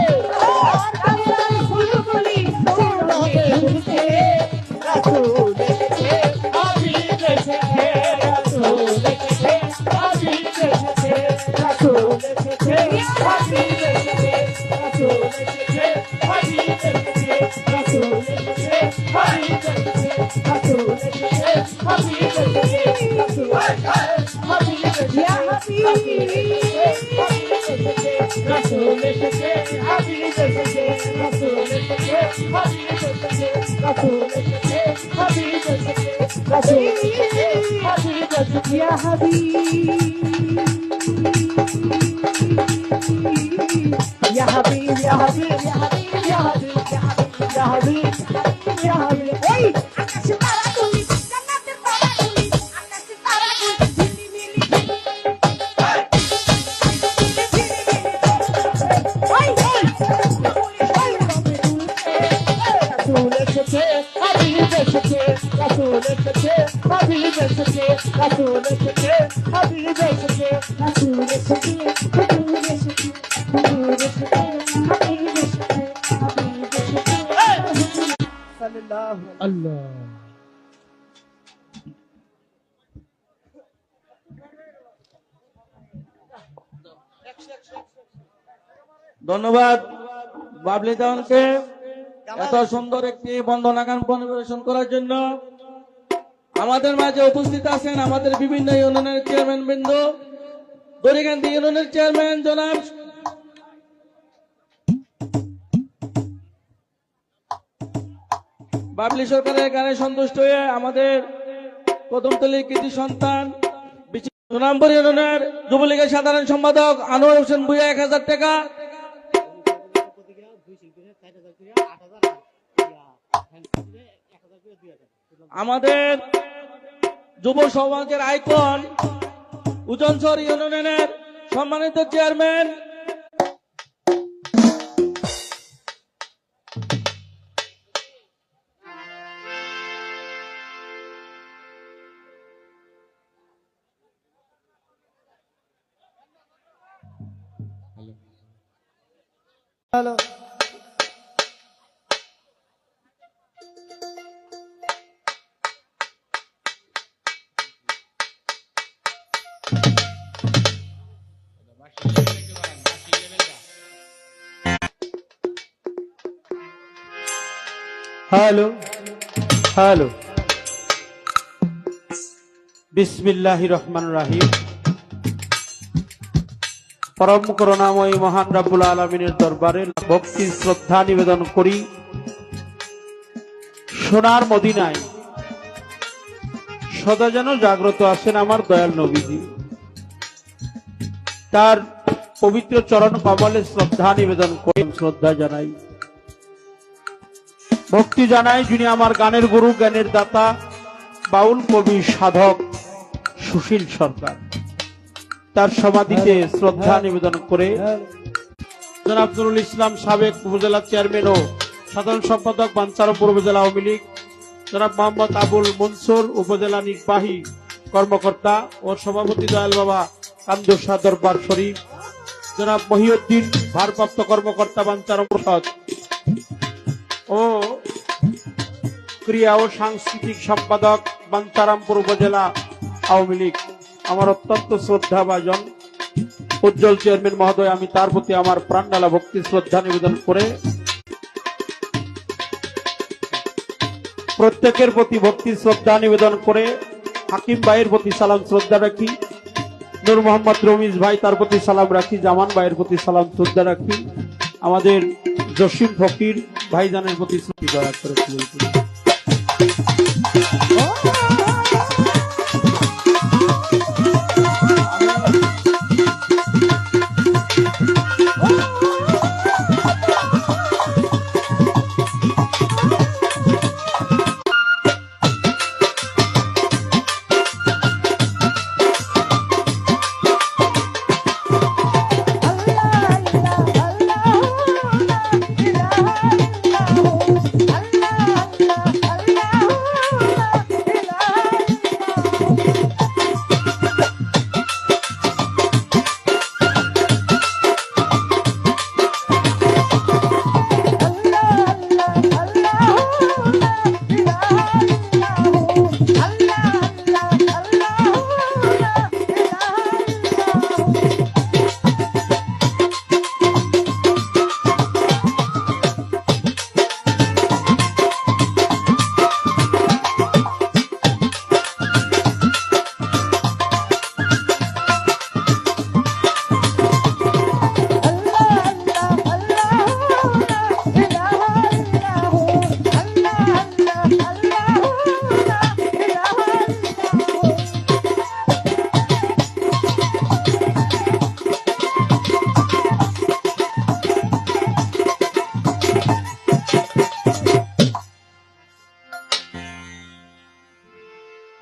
আর আল্লাহর ফুলগুলি ফুলকে ঝুলছে। রাসূল এসেছে হাবিব এসেছে রাসূল এসেছে হাবিব এসেছে রাসূল এসেছে হাবিব এসেছে রাসূল এসেছে হাবিব এসেছে রাসূল এসেছে হাবিব এসেছে রাসূল এসেছে হাবিব এসেছে রাসূল হাবিব এসেছে ইয়া হাবিব রাসূল এসেছে হাবিব এসেছে রাসূল এসেছে হাবিব এসেছে রাসূল এসেছে হাবিব এসেছে রাসূল এসেছে হাবিব এসেছে ইয়া হাবিব ইয়া হাবিব ইয়া হাবিব ইয়া হাবিব ইয়া হাবিব ইয়া হাবিব ইয়া হাবিব। এই আকাশে তারাগুলি জান্নাতের তারাগুলি, আকাশে তারাগুলি ঝিলিমিলি রাসূল এসেছে হাবিব এসেছে রাসূল এসেছে হাবিব এসেছে রাসূল এসেছে হাবিব এসেছে রাসূল এসেছে, হুজুর এসেছে, হুজুর এসেছে, হাবিব এসেছে, হাবিব এসেছে। সাল্লাল্লাহু আল্লাহ ধন্যবাদ বাবলি দেওয়ানকে এত সুন্দর একটি বন্দনা গান পরিবেশন করার জন্য। আমাদের মাঝে উপস্থিত আছেন আমাদের বিভিন্ন ইউনিয়নের চেয়ারম্যান বৃন্দ, দড়িকান্দি ইউনিয়নের চেয়ারম্যান জনাব বাবলি সরকারের গানে সন্তুষ্ট হয়ে আমাদের কদমতলী কৃতি সন্তান সুনামপুর ইউনিয়নের যুবলীগের সাধারণ সম্পাদক আনোয়ার হোসেন ভুঁইয়া 1000 টাকা, আমাদের যুব সমাজের আইকন উজনসর ইউনিয়নের সম্মানিত চেয়ারম্যান হ্যালো হ্যালো হ্যালো বিসমিল্লাহির রহমানির রহিম। পরম করুণাময়ী মহান রব্বুল আলামিনের দরবারে ভক্তি শ্রদ্ধা নিবেদন করি। সোনার মদিনায় সদা যেন জাগ্রত আছেন আমার দয়াল নবীজি। তার পবিত্র চরণ কমলে শ্রদ্ধা নিবেদন করি, শ্রদ্ধা জানাই, ভক্তি জানাই যিনি আমার গানের গুরু, জ্ঞানের দাতা, বাউল কবি সাধক সুশীল সরকার। তার সমাধিতে শ্রদ্ধা নিবেদন করে জনাব নুরুল ইসলাম সাবেক উপজেলা চেয়ারম্যান ও সাধারণ সম্পাদক বাঞ্ছারামপুর উপজেলা আওয়ামী লীগ, জনাব মোহাম্মদ আবুল মনসুর উপজেলা নির্বাহী কর্মকর্তা ও সভাপতি দয়াল বাবা কান্দুসা দরবার শরীফ, জনাব মহিউদ্দিন ভারপ্রাপ্ত কর্মকর্তা বাঞ্ছারামপুর ও ক্রিয়া ও সাংস্কৃতিক সম্পাদক বাঞ্ছারামপুর উপজেলা আওয়ামী লীগ, আমার অত্যন্ত শ্রদ্ধাভাজন উজ্জ্বল চেয়ারম্যান মহোদয়, আমি তার প্রতি আমার প্রাণঢালা ভক্তি শ্রদ্ধা নিবেদন করে প্রত্যেকের প্রতি ভক্তি শ্রদ্ধা নিবেদন করে হাকিম ভাইয়ের প্রতি সালাম শ্রদ্ধা রাখি, নূর মোহাম্মদ রমিজ ভাই তার প্রতি সালাম রাখি, জামান ভাইয়ের প্রতি সালাম শ্রদ্ধা রাখি, আমাদের জসিম ফকির ভাইজানের প্রতি শ্রদ্ধা দয়া করে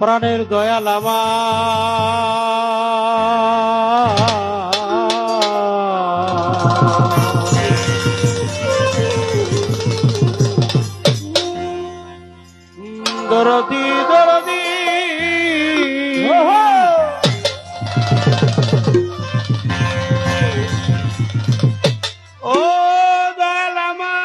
প্রাণের দয়াল আমার দরদি দরদি ও দয়াল আমার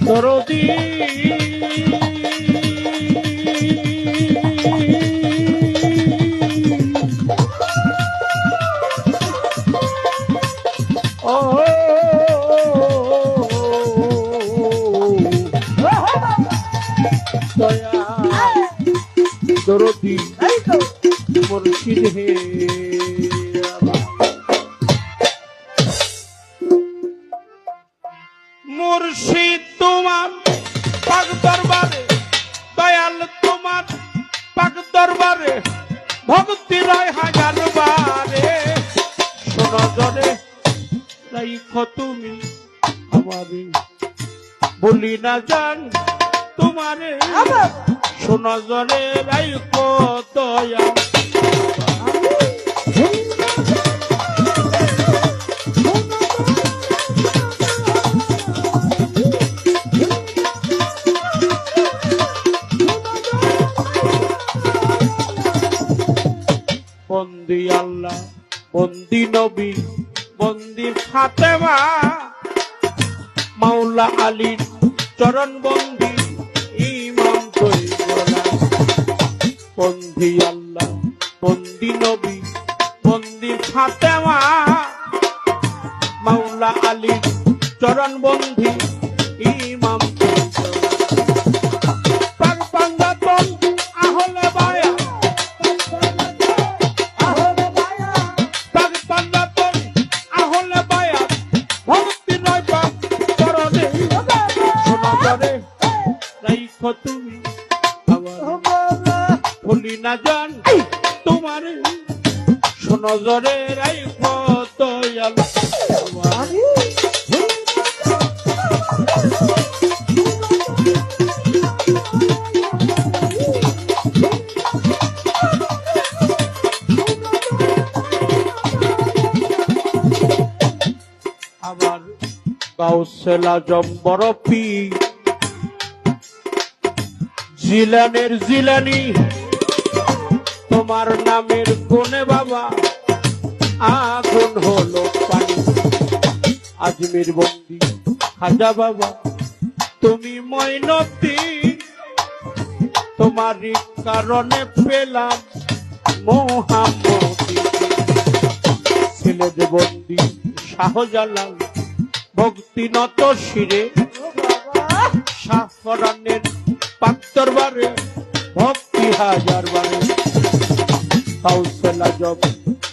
দরদি ও দয়া দরদি মুর্শিদ হে মুর্শিদ তোমার পাক দরবারে দয়াল তোমার পাক দরবারে ভক্তি রয় হাজার বারে শোনো জরে রাইখো তুমি আমারে বলি না জান তোমারে শোনো জরে রাইখো দয়া বন্দি আল্লাহ বন্দি নবী বন্দি ফাতেমা মাওলা আলীর চরণ বন্দি ইমাম তৈবরা বন্দি আল্লাহ বন্দি নবী বন্দি ফাতেমা মাওলা আলীর চরণ বন্দি ইমাম তুমি ভুলি না জান তোমার শোনো জরে রাইখো দয়াল আমার গাউসেলা জম্বরপি জিলানের জিলানি তোমার নামের কোনে বাবা আগুন হলো পানি আজমির বন্দি খাজা বাবা তুমি ময়নতি তোমারই কারণে পেলাম মোহাম্মদী সিলেট বন্দি শাহজালাল ভক্তি নত শিরে শাহফরানের পাক দরবারে ভক্তি হাজার বারে কাউসেলা জব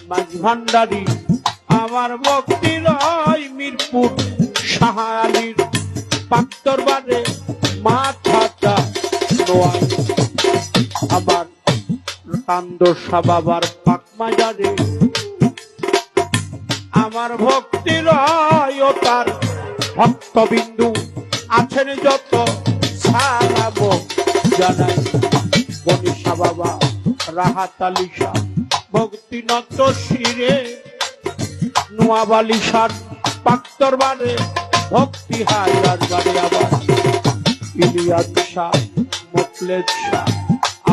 মাঝ ভান্ডারী আমার ভক্তি রয় মিরপুর শাহ আলীর পাক দরবারে মাথাটা নোয়াই আমার কান্দ শাহ বাবার পাক মাজারে আমার ভক্তি রয় ও তার ভক্তবিন্দু আছেন যত সালাম জানাই বনিশা বাবা রাহাত আলী শাহ ভক্তি নত শিরে নোয়াবালিশার পাক দরবারে ভক্তি হাজার বারে আবার ইলিয়াস শাহ মোখলেস শাহ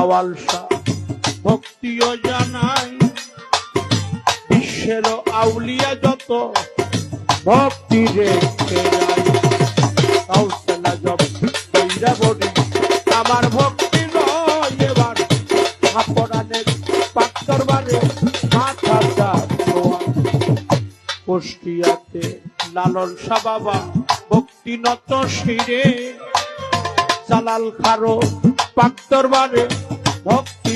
আওয়াল শাহ ভক্তিও জানাই বিশ্বের আউলিয়া যত ভক্তি রেখে যায় কাউসেলা জব কইরা বডি আমার ভক্তি নয় এবার আপরানের পাক দরবারে মাথাটা নোয়া কুষ্টিয়াতে লালন শাহ বাবা ভক্তি নত শিরে জালাল খারো পাক দরবারে ভক্তি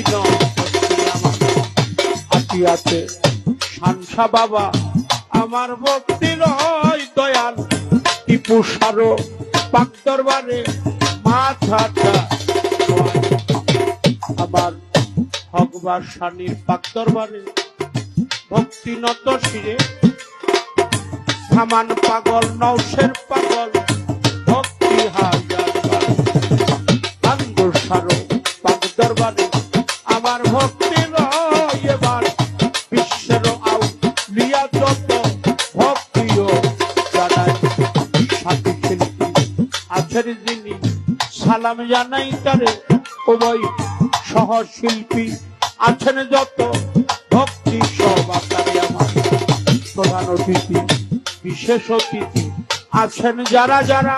আমার আটিয়াতে শানশা বাবা আমার ভক্তি রয় দয়াল টিপু সারো পাক দরবারে মাথাটা আমার ভগবান শানির পাক দরবারে ভক্তি নত শিরে সামান পাগল নৌশের পাগল ভক্তি হাজার আঙ্গুর সারো পাক দরবারে আমার ভক্তি রয় এবার বিশ্বের আউলিয়া যত ভক্তিও জানাই সাথী শিল্পী আছেন যিনি সালাম জানাই তারে উভয় সহ শিল্পী আছেন যত ভক্তি সব আকারে আমার প্রধান অতিথি বিশেষ অতিথি আছেন যারা যারা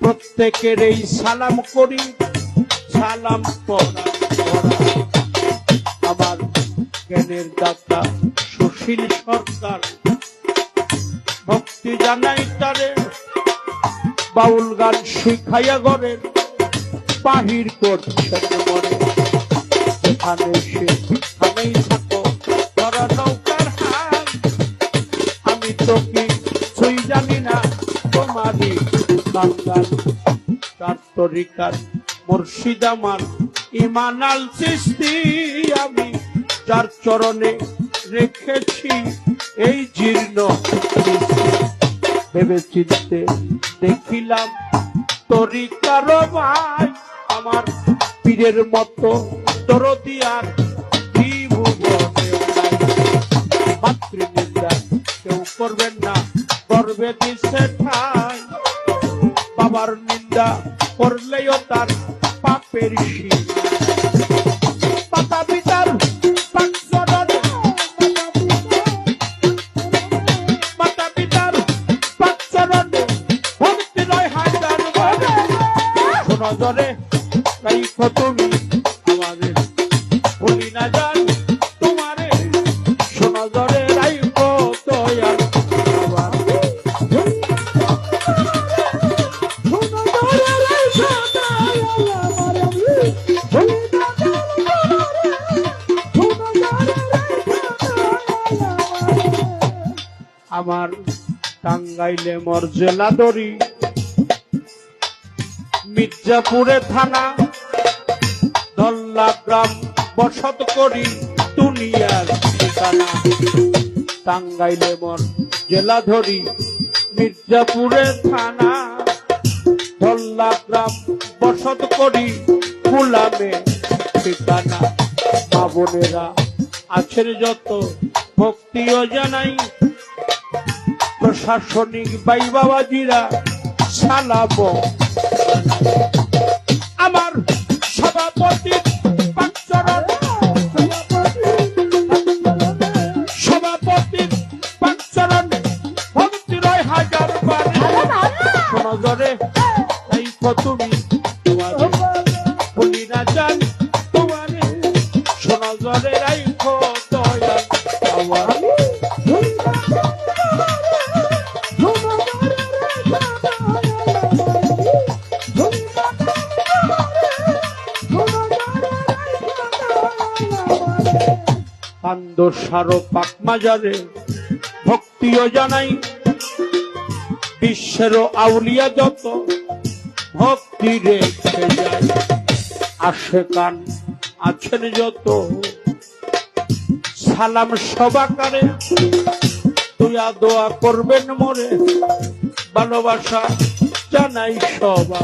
প্রত্যেকের এই সালাম করি সালাম পড়া আমার জ্ঞানের দাতা সুশীল সরকার ভক্তি জানাই তারে বাউল গান শিখাইয়া গড়ের বাহির করছেন মনে যেখানে সেখানেই থাকো ধরা নৌকার হাল আমি তো কি ছুই জানি না তোমারই গান তার তরিকার মুর্শিদ আমার ইমান আল চিশতি, আমি যার চরণে রেখেছি এই জীর্ণ সৃষ্টি। ভেবে চিনতে দেখিলাম তরিকার ভাই আমার পীরের মতো দরদি আর কি ভুবনে নাই। মাতৃনিন্দা কেউ করবেন না, করবে দিছে ঠাই। বাবার নিন্দা করলেও তার পাপের সীমা। মাতা পিতার পাক চরণে, মাতা পিতার পাক চরণে ভক্তি রয় হাজার বলে। শোনো জরে রাইখো তুমি আমারে, ভুলি না যান তোমারে। শোনো জরে রাইখো দয়াল আমার। আমার টাঙ্গাইলে মোর জেলা দড়ি, মির্জাপুরে থানা, দল্লা গ্রাম বসত করি দুনিয়ার ঠিকানা। টাঙ্গাইলে মোর জেলা ধরি, মির্জাপুরে থানা, দল্লা গ্রাম বসত করি ফুলামে ঠিকানা। মা বোনেরা আছেন যত ভক্তিও জানাই, প্রশাসনিক বাই বাবাজিরা সালাম আমার সভাপতির পাক চরণ, সভাপতির পাক চরণে ভক্তি রয় হাজার বারে। শোনো জরে রাইখো তুমি তোমারে, ভুলি না যান তোমারে। শোনো জরে রাইখো দয়াল আমার। কান্দর সারো পাক মাজারে ভক্তিও জানাই, বিশ্বের আউলিয়া যত ভক্তি রেখে যায়। আশেকান আছেন যত সালাম সবাকারে, তুইয়া দোয়া করবেন মোরে, ভালোবাসা জানাই সবা।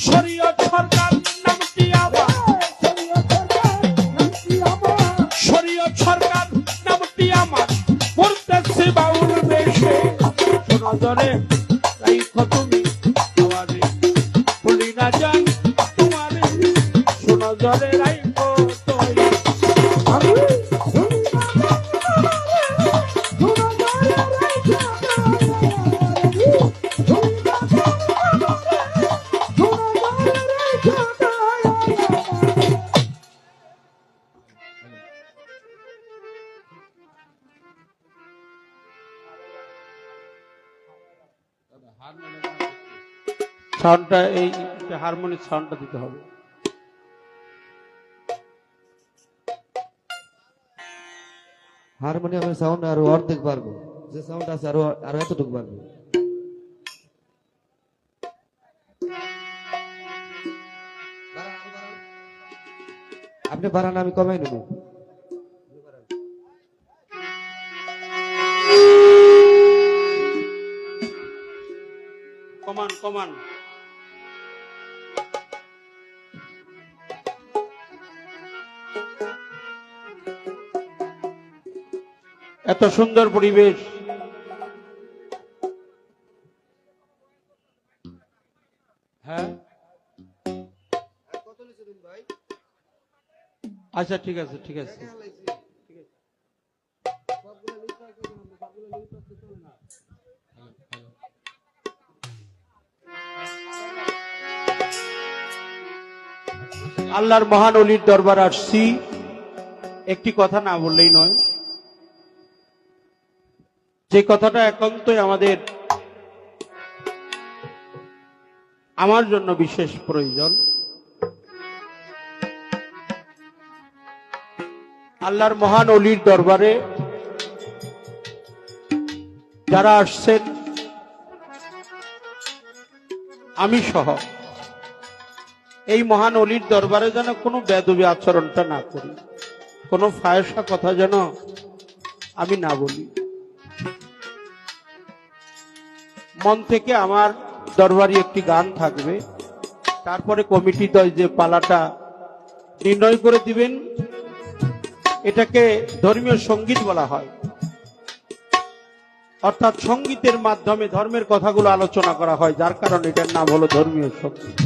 শরীয়ত সরকার নামটি আমার, শরীয়ত সরকার নামটি আমার, বলতেছি বাউল বেশে। শোনো জরে রাইখো তুমি আমারে, ভুলি না যান তোমারে। শোনো জরে রাইখো দয়াল আমার। সাউন্ডটা এই হারমোনিক সাউন্ডটা দিতে হবে। হারমোনিয়ামের সাউন্ড আরো অর্ধেক পারবো, যে সাউন্ড আছে আরো আরো এতটুকু পারবো। আপনি বাড়ান, আমি কমাই নেব। কমান কমান। এত সুন্দর পরিবেশ, হ্যাঁ আচ্ছা ঠিক আছে ঠিক আছে। আল্লাহর মহান অলির দরবার আসছি, একটি কথা না বললেই নয়। যে কথাটা একান্তই আমার জন্য বিশেষ প্রয়োজন। আল্লাহর মহান অলির দরবারে যারা আসছেন আমি সহ এই মহান অলির দরবারে যেন কোনো বেদবি আচরণটা না করি, কোনো ফায়সা কথা যেন আমি না বলি। মন থেকে আমার দরবারি একটি গান থাকবে, তারপরে কমিটি দল যে পালাটা নির্ণয় করে দিবেন। এটাকে ধর্মীয় সঙ্গীত বলা হয়, অর্থাৎ সঙ্গীতের মাধ্যমে ধর্মের কথাগুলো আলোচনা করা হয়, যার কারণে এটার নাম হলো ধর্মীয় সঙ্গীত।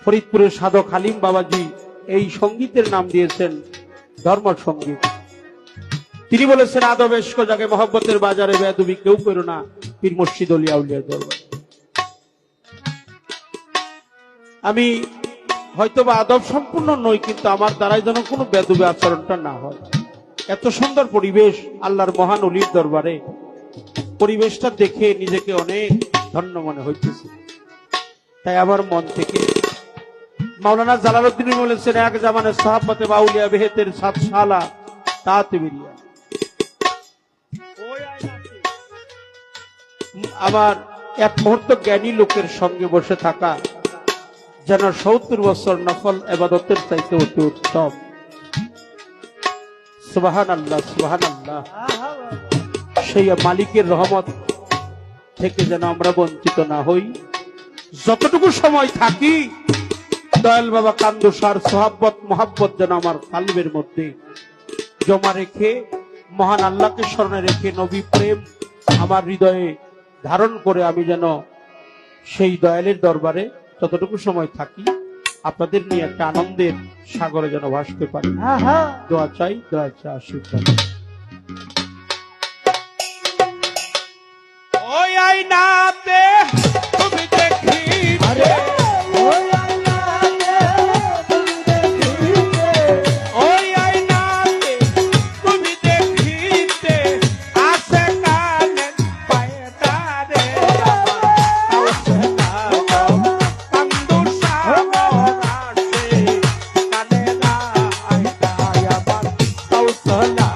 ফরিদপুরের সাধক হালিম বাবাজি এই সঙ্গীতের নাম দিয়েছেন ধর্ম সঙ্গীত। তিনি বলেছেন, আদব এশক জাগে মহব্বতের বাজারে, বেদবি কেউ করো না পীর মুর্শিদ আউলিয়া উলিয়ার দরবার। আমি হয়তোবা আদব সম্পূর্ণ নই, কিন্তু আমার দ্বারাই যেন কোনো বেদবি আচরণটা না হয়। এত সুন্দর পরিবেশ আল্লাহর মহান অলির দরবারে, পরিবেশটা দেখে নিজেকে অনেক ধন্য মনে হইতেছে। তাই আমার মন থেকে মাওলানা জালালউদ্দিন বলেছেন, এক জামানে সাহাবতে বাউলিয়া বেহেতের সাত শালা তাতে বেরিয়া। আমার এক মুহূর্ত জ্ঞানী লোকের সঙ্গে বসে থাকা যেন ৭০ বছর নফল ইবাদতের চাইতে অতি উত্তম। সুবহানাল্লাহ, সুবহানাল্লাহ। সেই মালিকের রহমত থেকে যেন আমরা বঞ্চিত না হই। যতটুকু সময় থাকি দয়াল বাবা কান্দুসার সোহাব্বত মোহাব্বত যেন আমার কালবের মধ্যে জমা রেখে, মহান আল্লাহকে স্মরণে রেখে, নবী প্রেম আমার হৃদয়ে ধারণ করে আমি যেন সেই দয়ালের দরবারে যতটুকু সময় থাকি আপনাদের নিয়ে একটা আনন্দের সাগরে যেন ভাসতে পারি। দোয়া চাই, দোয়া চাই, আশীর্বাদ। ওই আয়নাতে তুমি দেখিতে, ওই আয়নাতে তুমি দেখিতে, আসে কানে পায়দারে কান্দু সাগর আসে, কানে না আয়না আমার কৌশলা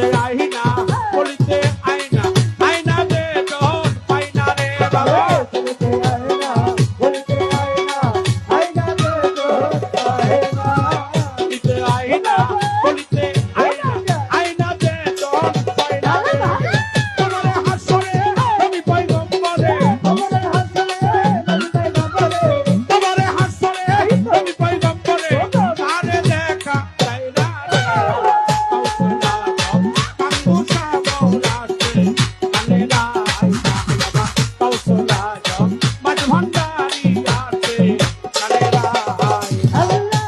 বলিতে আইনা বলিতে আইনা আইনা দে জন পাইনা রে বাবা বলিতে আয়না বলিতে আয়না আয়না দে তোর আয়না বলিতে আইনা বলিতে আইনা আইনা দে জন পাইনা রে তোমার হাসরে আমি পয়গম্বরে তোমার হাসরে বলিতে বাবারে তোমার হাসরে আমি পয়গম্বরে আরে দেখা তাইনা রে কাউসলা কান্দু সামলাতে আলে না বাবা কাউসলা মাঝ ভান্ডারি আছে আলে না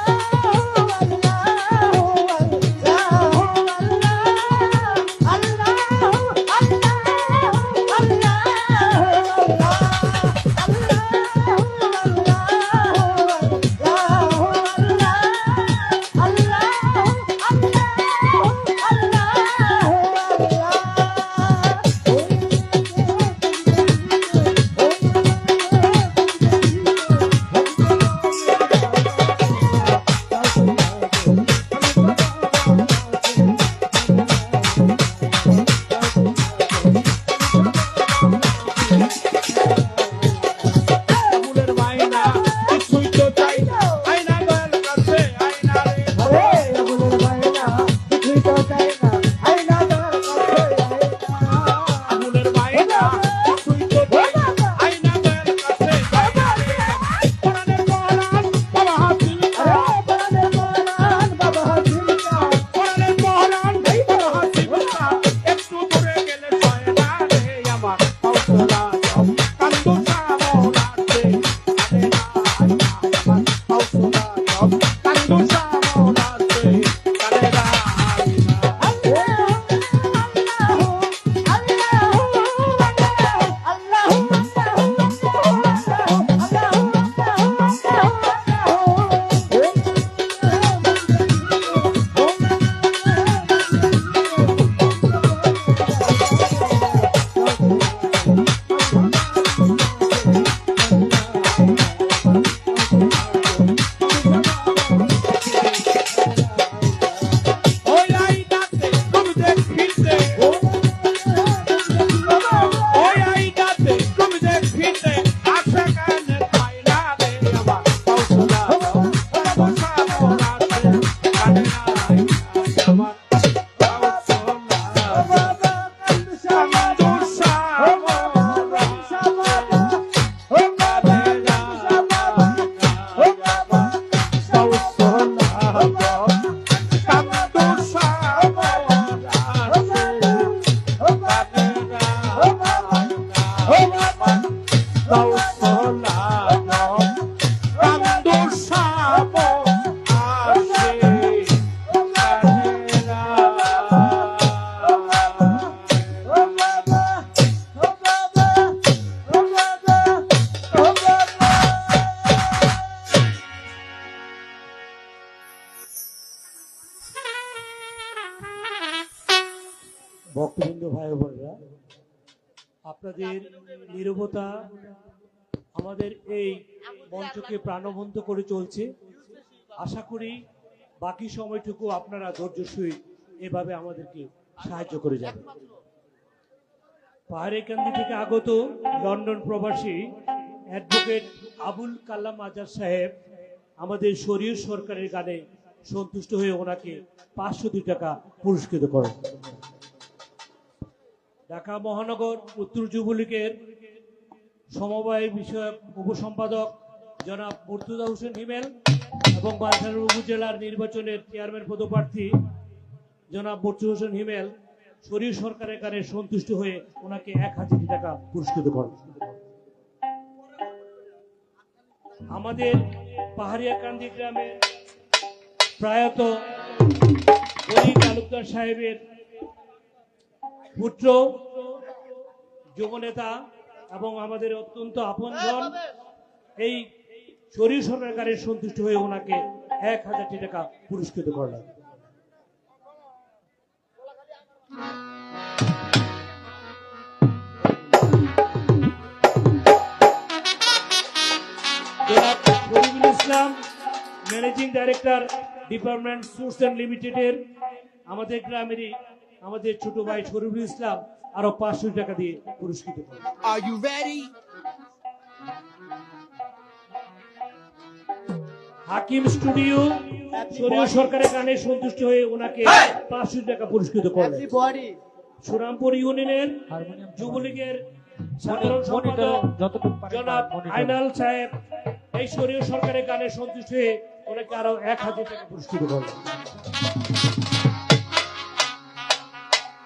আবুলের মাইনা কিছুই তো চাই না আইনা দয়াল কাছে আইনা রে আবুলের মাইনা কিছুই তো চাই না আইনা দয়াল কাছে আইনা রে কোরআনের কোরআন বাবা হাফিজ কোরআনের কোরআন বাবা হাফিজ একটু দূরে গেলে ছয় না রে আমার কাউসলা কান্দু সামলাতে আলে না আমার কাউসলা কান্দু সামলাতে আলে না ওই আইনাতে তুমি দেখিতে ওই আইনাতে তুমি দেখিতে আশা কানে পাইলা রে আমার কাউসলা কান্দু সামলাতে আলে না আমার কাউসলা কান্দু ভক্তবৃন্দ ভাই ও বোনেরা, আপনাদের নীরবতা আমাদের এই মঞ্চকে প্রাণবন্ত করে চলছে। আশা করি বাকি সময়টুকু আপনারা ধৈর্য সহিত এভাবে আমাদেরকে সাহায্য করে যাবেন। পাহাড়িকান্দি থেকে আগত লন্ডন প্রবাসী অ্যাডভোকেট আবুল কালাম আজাদ সাহেব আমাদের শরীর সরকারের গানে সন্তুষ্ট হয়ে ওনাকে 502 টাকা পুরস্কৃত করেন। ঢাকা মহানগর উত্তর যুবলীগের সমবায় বিষয়ক উপসম্পাদক জনাব মুর্তজা হোসেন হিমেল এবং বাঞ্ছাল উপজেলার নির্বাচনের চেয়ারম্যান পদপ্রার্থী জনাব মুর্তজা হোসেন হিমেল শরীর সরকারের গানে সন্তুষ্ট হয়ে ওনাকে 1000 টাকা পুরস্কৃত করেন। আমাদের পাহাড়িয়াকান্দি গ্রামে প্রয়াত গনি তালুকদার সাহেবের পুত্র যুবনেতা এবং আমাদের অত্যন্ত আপনজন এই শরীর সরকারের সন্তুষ্ট হয়ে ওনাকে 1000 টাকা পুরস্কৃত করলেন। জনাব Shariful Islam, managing director department সুরস and লিমিটেডের আমাদের গ্রামেরই আমাদের ছোট ভাই শরীফুল ইসলাম আরো 500 টাকা দিয়ে পুরস্কৃত করবেন। Are you ready? Hakim studio শরীয় সরকারের গানে সন্তুষ্ট হয়ে ওনাকে 500 টাকা পুরস্কৃত করলেন। Everybody. সুরামপুর ইউনিয়নের যুবলীগের সাধারণ সম্পাদক জনাব আইনাল সাহেব এই শরীয় সরকারের গানে সন্তুষ্ট হয়ে ওনাকে আরো 1000 টাকা পুরস্কৃত করলেন।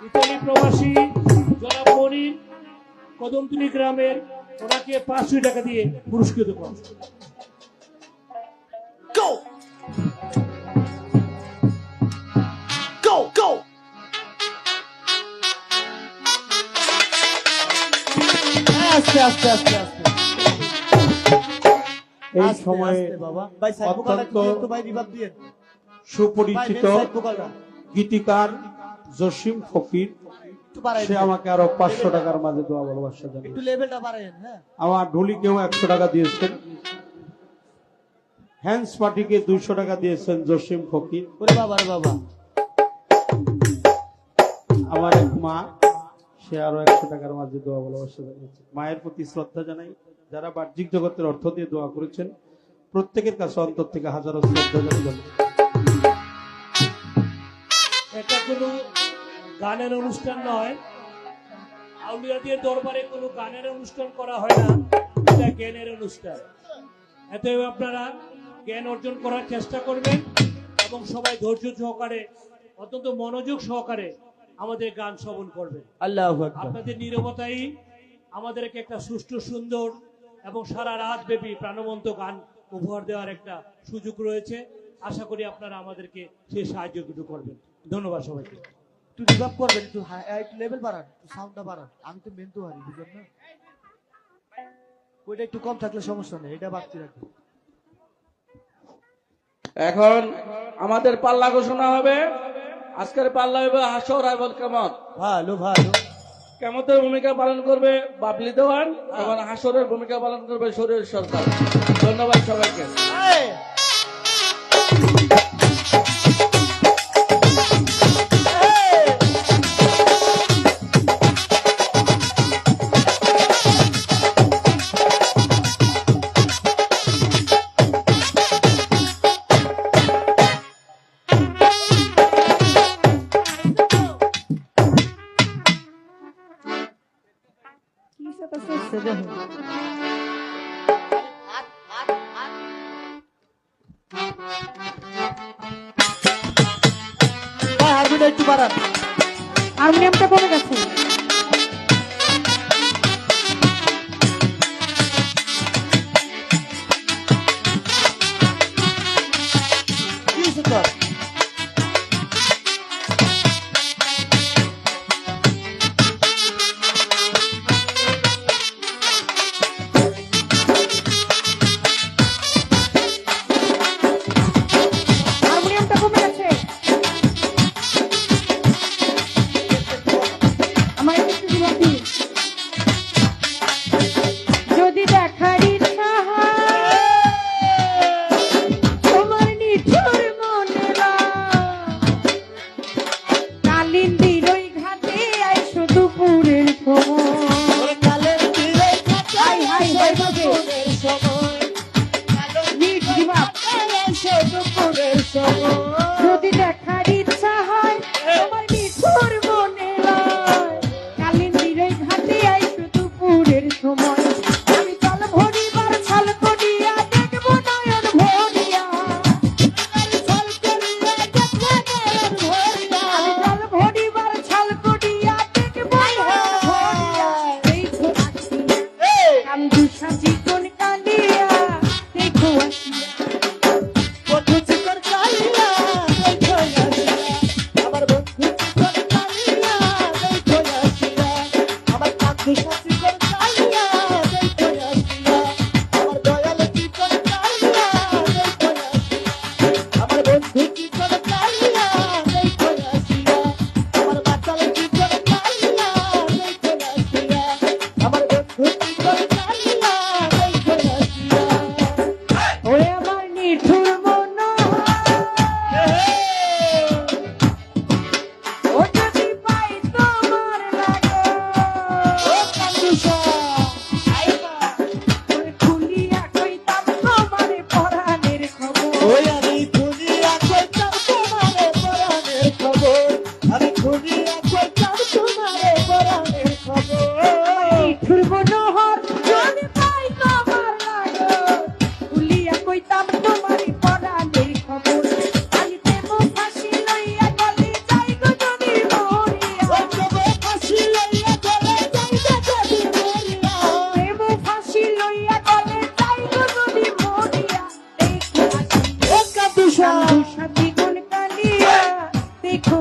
ইতালি প্রবাসী জনাব মনির কদমতলী গ্রামের ওনাকে 500 টাকা দিয়ে পুরস্কৃত করলেন। Go. Go, go. আস্তে আস্তে আস্তে আস্তে এই সময়ে বাবা ভাই সাইড অত্যন্ত তো ভাই রিভাব দিয়ে সুপরিচিত গীতিকার জসিম ফকির, একটু বাড়াই সে আমাকে আরো 500 টাকার মাঝে দোয়া ভালোবাসা জানায়। একটু লেভেলটা বাড়ায়েন। হ্যাঁ আমার ঢুলিকেও 100 টাকা দিয়েছেন, হ্যান্ডস পার্টিকে 200 টাকা দিয়েছেন জসিম ফকির। ওরে বাবা রে বাবা। আমার এক মা, সে আরো 100 টাকার মাঝে দোয়া ভালোবাসা জানিয়েছে। মায়ের প্রতি শ্রদ্ধা জানাই। যারা বাহ্যিক জগতের অর্থ দিয়ে দোয়া করেছেন প্রত্যেকের কাছে অন্তর থেকে হাজারো শ্রদ্ধা জানাই। এটা কোনো গানের অনুষ্ঠান নয়, আউলিয়াদের দরবারে কোনো গানের অনুষ্ঠান করা হয় না, এটা জ্ঞানের অনুষ্ঠান। এতএব আপনারা জ্ঞান অর্জন করার চেষ্টা করবেন এবং সবাই ধৈর্য সহকারে অত্যন্ত মনোযোগ সহকারে আমাদের গান শ্রবণ করবেন। আল্লাহু আকবার। আপনাদের নীরবতাই আমাদেরকে একটা সুষ্ঠু সুন্দর এবং সারা রাত ব্যাপী প্রাণবন্ত গান উপহার দেওয়ার একটা সুযোগ রয়েছে। আশা করি আপনারা আমাদেরকে সেই সাহায্যটুকু করবেন। ধন্যবাদ সবাইকে। একটু রিভাব করবেন, একটু একটু লেভেল বাড়ান, একটু সাউন্ডটা বাড়ান। আমি তো মেন তো হারি বুঝলেন না, ওইটা একটু কম থাকলে সমস্যা নেই, এটা বাড়তি রাখবেন। এখন আমাদের পাল্লা ঘোষণা হবে। আজকের পাল্লা হবে হাসর এবং কেমত। ভালো ভালো। কেমতের ভূমিকা পালন করবে বাবলি দেওয়ান এবং হাসরের ভূমিকা পালন করবে শরীর সরকার। ধন্যবাদ সবাইকে। এই! কি সাথে সেজে ভাই হারমোনিয়ামটা একটু বাড়ান। হারমোনিয়ামটা কমে গেছে। কি সুন্দর। হারমোনিয়ামটা কমে গেছে। কইতাম তোমারে পরাণের খবর নিঠুর মনোহর যদি পাই তোমার লাগর ভুলিয়া কইতাম তোমার পরাণের খবর আমি প্রেম ফাঁসি লইয়া গলে যাই গো যদি মরিয়া ওই তবে ফাঁসি লইয়া গলে যাইবে যদি মরিয়া প্রেম ফাঁসি লইয়া গলে যাই গো যদি মরিয়া দেখো হাসি ও কাদুষা কান্দু সাথী কোন কালিয়া দেখো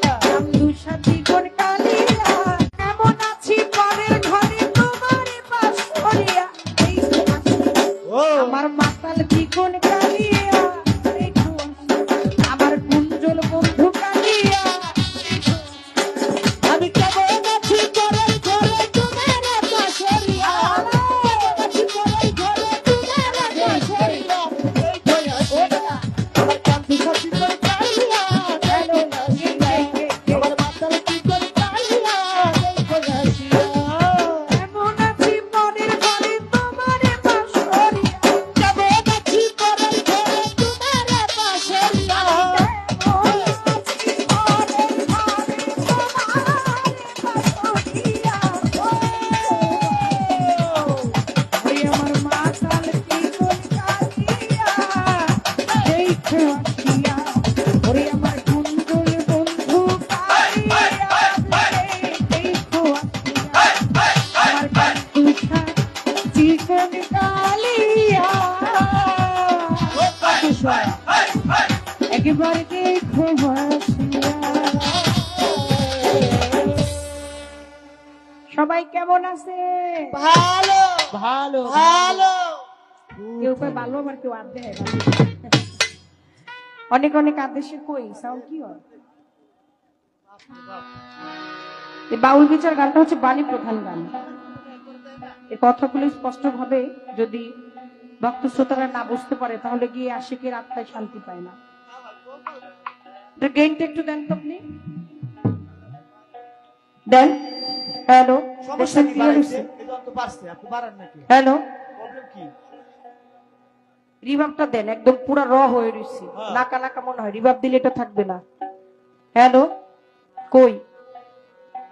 কান্দু সাথী কোন কালিয়া কেমন আছি পরের ঘরে তোমার পাশ করিয়া দেখো হাসি আমার মাতাল দ্বিগুণ কালিয়া দেখো আমার কুঞ্জল বন্ধু কালিয়া দেখো আমি কেমন আছি পরের ঘরে তোমার পাশরিয়া আছি পরের ঘরে তোমার পাশরিয়া এই কইয়া আমার কান্দু সাথী কই কালিয়া আমার মাতাল কি কই কালিয়া এই কইয়া কেমন আছি পরের ঘরে তোমার পাশ করিয়া কেমন আছি পরের ঘরে তোমার পাশরিয়া একেবারে দেখো ভাসিয়া। সবাই কেমন আছে? ভালো ভালো ভালো কেউ কয় ভালো আবার কেউ আদে অনেক অনেক আদেশে কই সাউন্ড কি হয়? এই বাউল বিচার গানটা হচ্ছে বাণী প্রধান গান। এই কথাগুলো স্পষ্ট ভাবে যদি ভক্ত শ্রোতারা না বুঝতে পারে তাহলে গিয়ে আশিকের আত্মায় শান্তি পায় না। গেইনটা একটু দেন তো আপনি দেন। হ্যালো সমস্যা কি বাড়াইছে এটা তো পারছে আপনি বাড়ান নাকি হ্যালো প্রবলেম কি রিভাবটা দেন, একদম পুরা র হয়ে রয়েছে, হ্যাঁ। নাকা নাকা মনে হয়, রিভাব দিলে এটা থাকবে না। হ্যালো কই?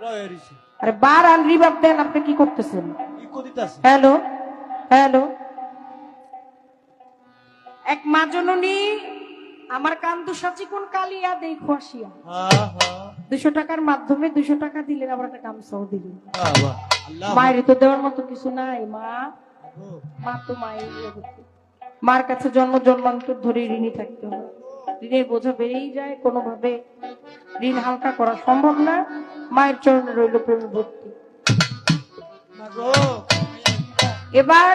রয়েছে আরে বার আন রিভাব দেন, আপনি কি করতেছেন? ইকো দিতাছে হ্যালো হ্যালো এক মা জননী আমার কান্দু সাচি কোন কালিয়া দেখো আসিয়া। হ্যাঁ হ্যাঁ 200 টাকার মাধ্যমে 200 টাকা দিলেন, আবার একটা গামছাও দিলেন। বাবা আল্লাহ মায়ের তো দেওয়ার মতো কিছু নাই। মা তো মায়ের মার কাছে জন্ম জন্মান্তর ধরে ঋণী থাকতে হয়। ঋণের বোঝা বেড়েই যায়, কোনোভাবে ঋণ হালকা করা সম্ভব না। মায়ের চরণে রইল প্রেম ভক্তি। এবার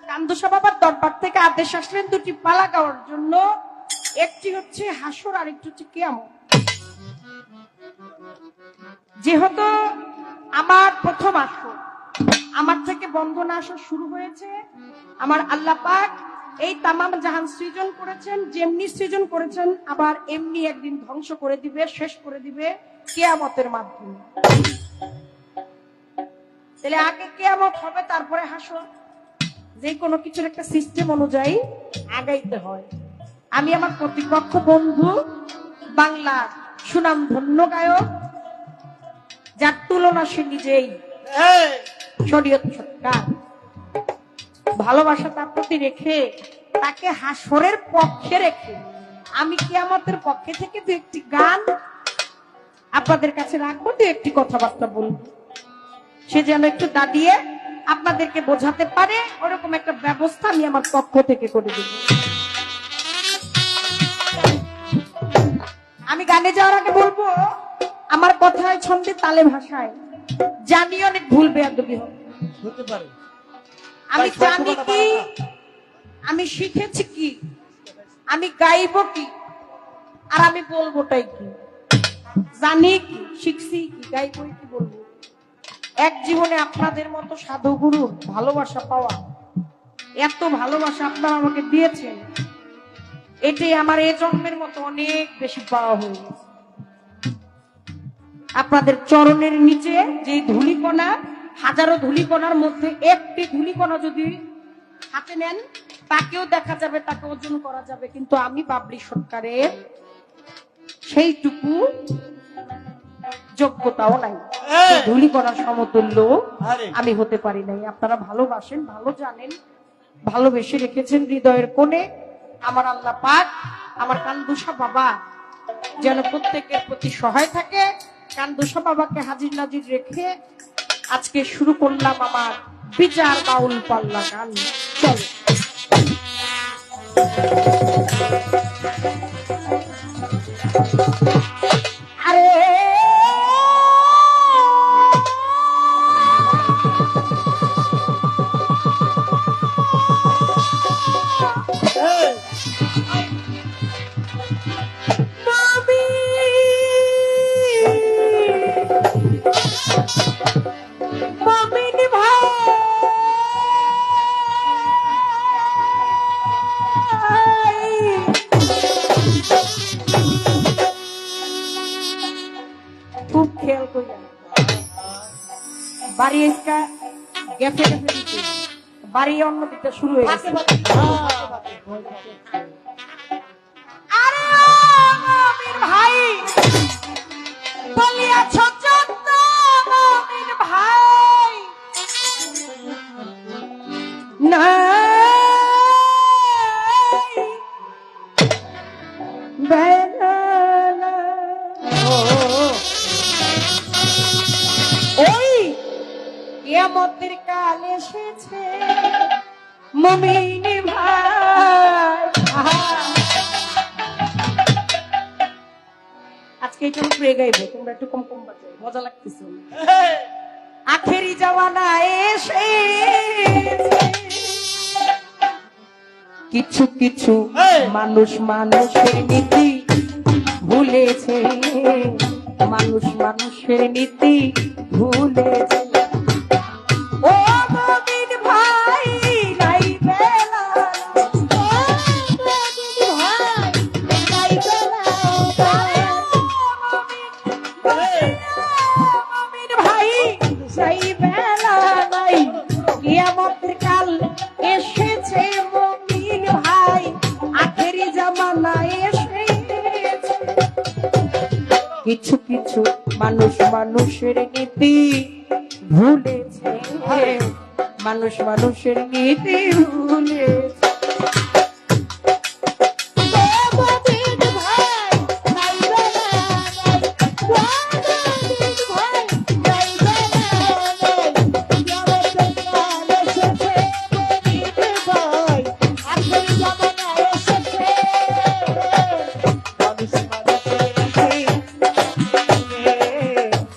কান্দুসা বাবার দরবার থেকে আদেশ আসলেন দুটি পালা গাওয়ার জন্য। একটি হচ্ছে হাসর, আর একটি হচ্ছে কিয়ামত। যেহেতু আমার প্রথম আসর, আমার থেকে বন্ধনা আসর শুরু হয়েছে। আমার আল্লাহ পাক এই তামাম জাহান সৃজন করেছেন, যেমনি সৃজন করেছেন আবার এমনি একদিন ধ্বংস করে দিবে, শেষ করে দিবে কিয়ামতের মাধ্যমে। তাহলে আগে কিয়ামত হবে, তারপরে হাসর। যে কোনো কিছুর একটা সিস্টেম অনুযায়ী আগাইতে হয়। আমি আমার প্রতিপক্ষ বন্ধু বাংলা সুনাম ধন্য গায়ক, যার তুলনা সে নিজেই, শরীয়ত সরকার, ভালোবাসা তার প্রতি রেখে তাকে হাসরের পক্ষে রেখে আমি কিয়ামতের পক্ষে থেকে দু একটি গান আপনাদের কাছে রাখবো, দু একটি কথাবার্তা বলবো। সে যেন একটু দাঁড়িয়ে আপনাদেরকে বোঝাতে পারে, ওরকম একটা ব্যবস্থা আমি আমার পক্ষ থেকে করে দেব। আমি গানে যাওয়ার আগে বলবো, আমার কথায় ছন্দে তালে ভাষায় জানি অনেক ভুল বেয়াদবি হবে, হতে পারে। আমি জানি কি, আমি শিখেছি কি, আমি গাইবো কি, আর আমি বলবোটাই কি। জানি কি, শিখছি কি, গাইবই কি, বলবো। এক জীবনে আপনাদের মতো সাধু গুরুর ভালোবাসা পাওয়া, এত ভালোবাসা আপনারা আমাকে দিয়েছেন, এটাই আমার এ জন্মের মতো অনেক বেশি পাওয়া হয়ে গেছে। আপনাদের চরণের নিচে যে ধূলিকণা, হাজারো ধূলিকণার মধ্যে একটি ধূলিকণা যদি হাতে নেন, তাকেও দেখা যাবে, তাকে ওজন করা যাবে, কিন্তু আমি বাবলি সরকারের সেইটুকু যোগ্যতাও নাই, এই, ধুলি করার সমতুল্য আরে, আমি হতে পারি নাই। আপনারা ভালোবাসেন, ভালো জানেন, ভালোবেসে রেখেছেন হৃদয়ের কোণে। আমার আল্লাহ পাক আমার কান্দুসা বাবা যেন প্রত্যেকের প্রতি সহায় থাকে। কান্দুসা বাবাকে হাজির নাজির রেখে আজকে শুরু করলাম আমার বিচার বাউল পাল্লা গান। চল আরে এই, মামি মামিন ভাই খুব খেয়াল করি বাড়ি এসকা গেফে গেফে দিতে বাড়ি অন্য দিতে শুরু হয়ে গেছে। আরে ও মমিন ভাই বলিয়াছ যত মমিন ভাই নাই বেলা ওই কিয়ামতের কাল এসেছে মুমিন ভাই। আহা। আজকে এটা উপরে গাইবো, তোমরা একটু কম কম বাজে, মজা লাগতেছে। এই, আখেরি জামানা এসে কিছু কিছু মানুষ মানুষের নীতি ভুলেছে, মানুষ মানুষের নীতি ভুলেছে। ও মমিন ভাই নাই বেলা, ও মমিন ভাই নাই বেলা, মমিন ভাই নাই বেলা নাই, কিয়ামতের কাল এসেছে মমিন ভাই, আখেরি জামানা এসেছে। কিছু কিছু মানুষ মানুষের নীতি ভুলেছে, মানুষ মানুষের নীতি ভুলেছে।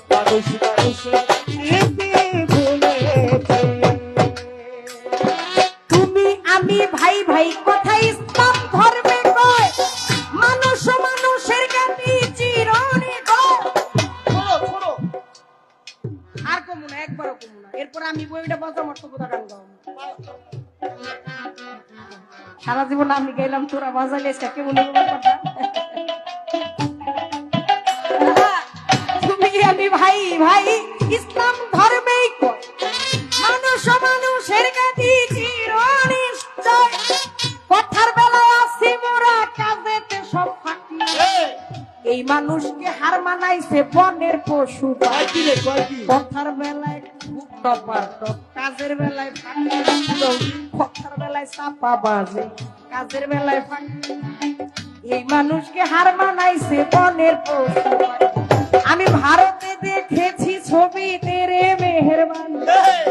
মানুষ মানুষের নীতি ভুলেছে। তুমি আমি ভাই ভাই কথা ইসলাম ধর্মে কয়, মানুষ মানুষের জ্ঞানী চিরনি কয়। শোনো, শোনো, আর কমু না, একবারও কমু না। এরপর আমি বইটা বাজা মর্ত কথা গান গাও। সারা জীবন আমি গাইলাম, তোরা বাজাইলে কেমন হলো ব্যাপারটা? তুমি আমি ভাই ভাই ইসলাম ধর্মেই কয়, মানুষ মানুষের জ্ঞানী চিরনিশ্চয়। কথার বেলায় আসি মোরা, কাজেতে সব ফাঁকি। এই, এই মানুষকে হার মানাইছে বনের পশু পাখি। কয় কি রে, কয় কি? কথার বেলায় খুব টপাটপ, কাজের বেলায় ফাঁকি। কথার বেলায় চাপা বাজে, কাজের বেলায় ফাঁকি। এই মানুষকে হার মানাইছে বনের পশু পাখি। আমি ভারতে দেখেছি ছবি তেরে মেহেরবান, এই,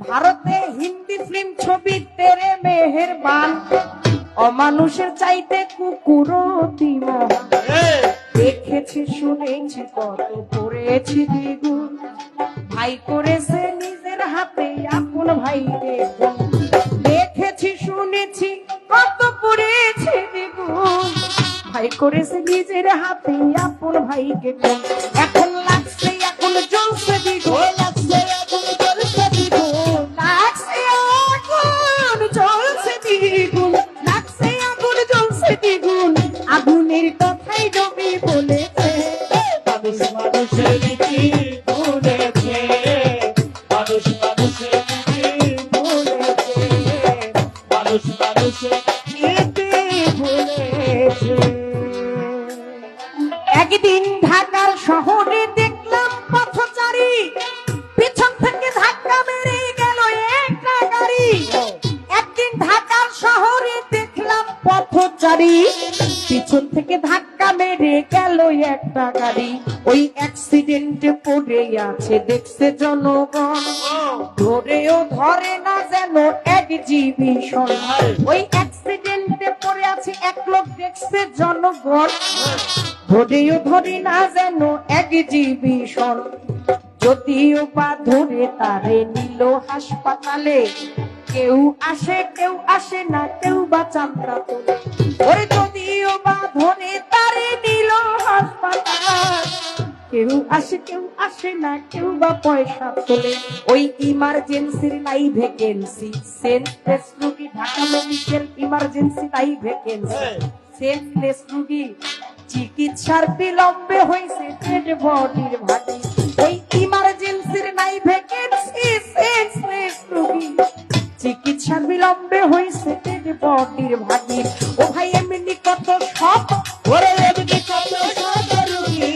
ভারতে হিন্দি ফিল্ম ছবি তেরে মেহেরবান। অমানুষের চাইতে কুকুর দিওয়ানা। এই, দেখেছি শুনেছি কত করেছি দ্বিগুণ, ভাই করেছে নিজের হাতে আপন ভাই দেখুন। দেখেছি শুনেছি কত করেছি দ্বিগুণ, ভাই করেছে নিজের হাতে আপন ভাইকে খুন। এখন লাগছে এখন জ্বলছে দ্বিগুণ, লাগছে এখন জ্বলছে দ্বিগুণ, লাগছে এখন জ্বলছে দ্বিগুণ, লাগছে আগুন জ্বলছে দ্বিগুণ। আগুনের কথাই নবী বলেছে, মানুষ মানুষের নীতি ভুলেছে, মানুষ মানুষের নীতি ভুলেছে, মানুষ মানুষের নীতি ভুলেছে। একদিন ঢাকার শহরে দেখলাম অ্যাক্সিডেন্টে পড়ে আছে দেখছে জনগণ, ধরেও ধরে না যেন এক্সিবিশন। ওই অ্যাক্সিডেন্টে পড়ে আছে এক লোক দেখছে জনগণ, ধরেও ধরে না যেন এক্সিবিশন। যদিও বা ধরে তারে নিল হাসপাতালে, কেউ আসে না, কেউ বা চামড়া তোলে। ওরে যদিও বা ধরে তারে নিল হাসপাতাল, কেউ আসে না, কেউ বা পয়সা তোলে। ওই ইমার্জেন্সির নাই ভ্যাকেন্সি, সেন্সলেস রোগী ঢাকা মেডিকেল ইমার্জেন্সি নাই ভ্যাকেন্সি। সেন্সলেস রোগী চিকিৎসার বিলম্বে হয়েছে ডেড বডির ভাগি। ওই ইমার্জেন্সির নাই ভ্যাকেন্সি, সেন্সলেস রোগী চিকিৎসার বিলম্বে হয়েছে ডেড বডির ভাগি। ও ভাই এমনি কত সব, ওরে এমনি কত শত রুগী,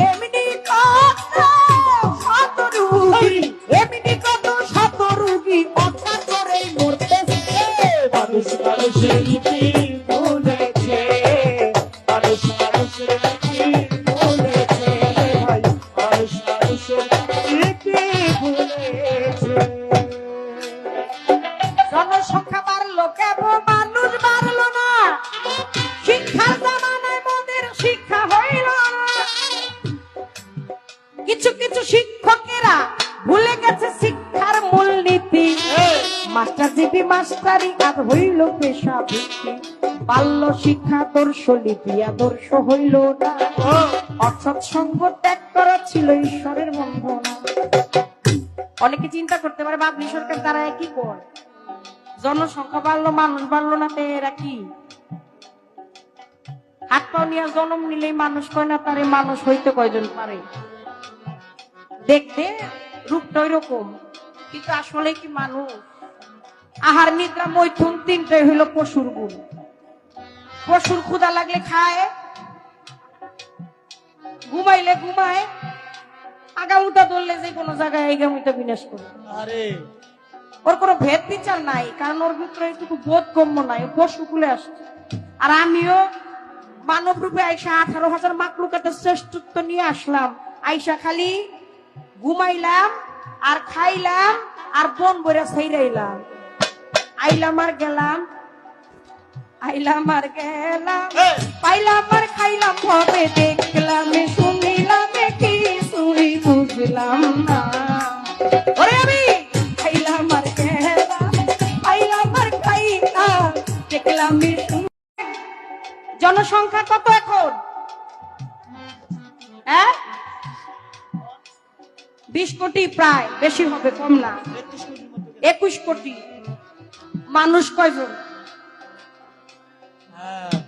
এমনি কত শত রোগী, এমনি কত শত রোগী অজ্ঞান করে মরতেছে। মানুষ মানুষের ইতি ভুলেছে, মানুষ মানুষের ইতি ভুলেছে, ভাই মানুষ মানুষের ইতি ভুলেছে। জনসংখ্যা বাড়লো কেবল মানুষ বাড়লো না, শিক্ষার জামানায় মোদের শিক্ষা হইল না। কিছু কিছু শিক্ষকেরা ভুলে গেছে শিক্ষার মূলনীতি, মাস্টার জিবি মাস্টারি আর হইল পেশা ভিত্তি। বাল্য শিক্ষা আদর্শ লিপি আদর্শ হইল না, অর্থাৎ সঙ্গ ত্যাগ করা ছিল ঈশ্বরের বন্ধনা। অনেকে চিন্তা করতে পারে বাবলি সরকার তারা কি করে, জনসংখ্যা বাড়লো মানুষ বাড়লো না, তো এরা কি হাত পাও নিয়ে জন্ম নিলেই মানুষ কয় না, তারে মানুষ হইতে কয়জন পারে? দেখতে রূপটা ওই রকম, কিন্তু আসলে কি মানুষ? আহার নিদ্রা মৈথুন তিনটাই হইল পশুর গুণ। পশুর ক্ষুধা লাগলে খায়, ঘুমাইলে ঘুমায়, আগামুতা ধরলে যে কোনো জায়গায় আগামুতা বিনাশ করে। আরে ওর কোনো ভেদ বিচার নাই, কারণ ওর ভিতরে এইটুকু বোধগম্য নাই, পশু কুলে আসছে। আর আমিও মানব রূপে আইসা 18,000 মাকলুকাতের শ্রেষ্ঠত্ব নিয়ে আসলাম। আইসা খালি ঘুমাইলাম আর খাইলাম আর বন বইরা ছাইরাইলাম, আইলাম আর গেলাম, আইলাম আর গেলাম, পাইলাম আর খাইলাম, ভবে দেখলাম শুনিলাম, কি শুনি বুঝলাম না। ওরে আমি খাইলাম আর গেলাম, পাইলাম আর খাইলাম, দেখলাম। জনসংখ্যা কত এখন? 20 কোটি, প্রায়, বেশি হবে, কম না, 21 কোটি। মানুষ কয়জন?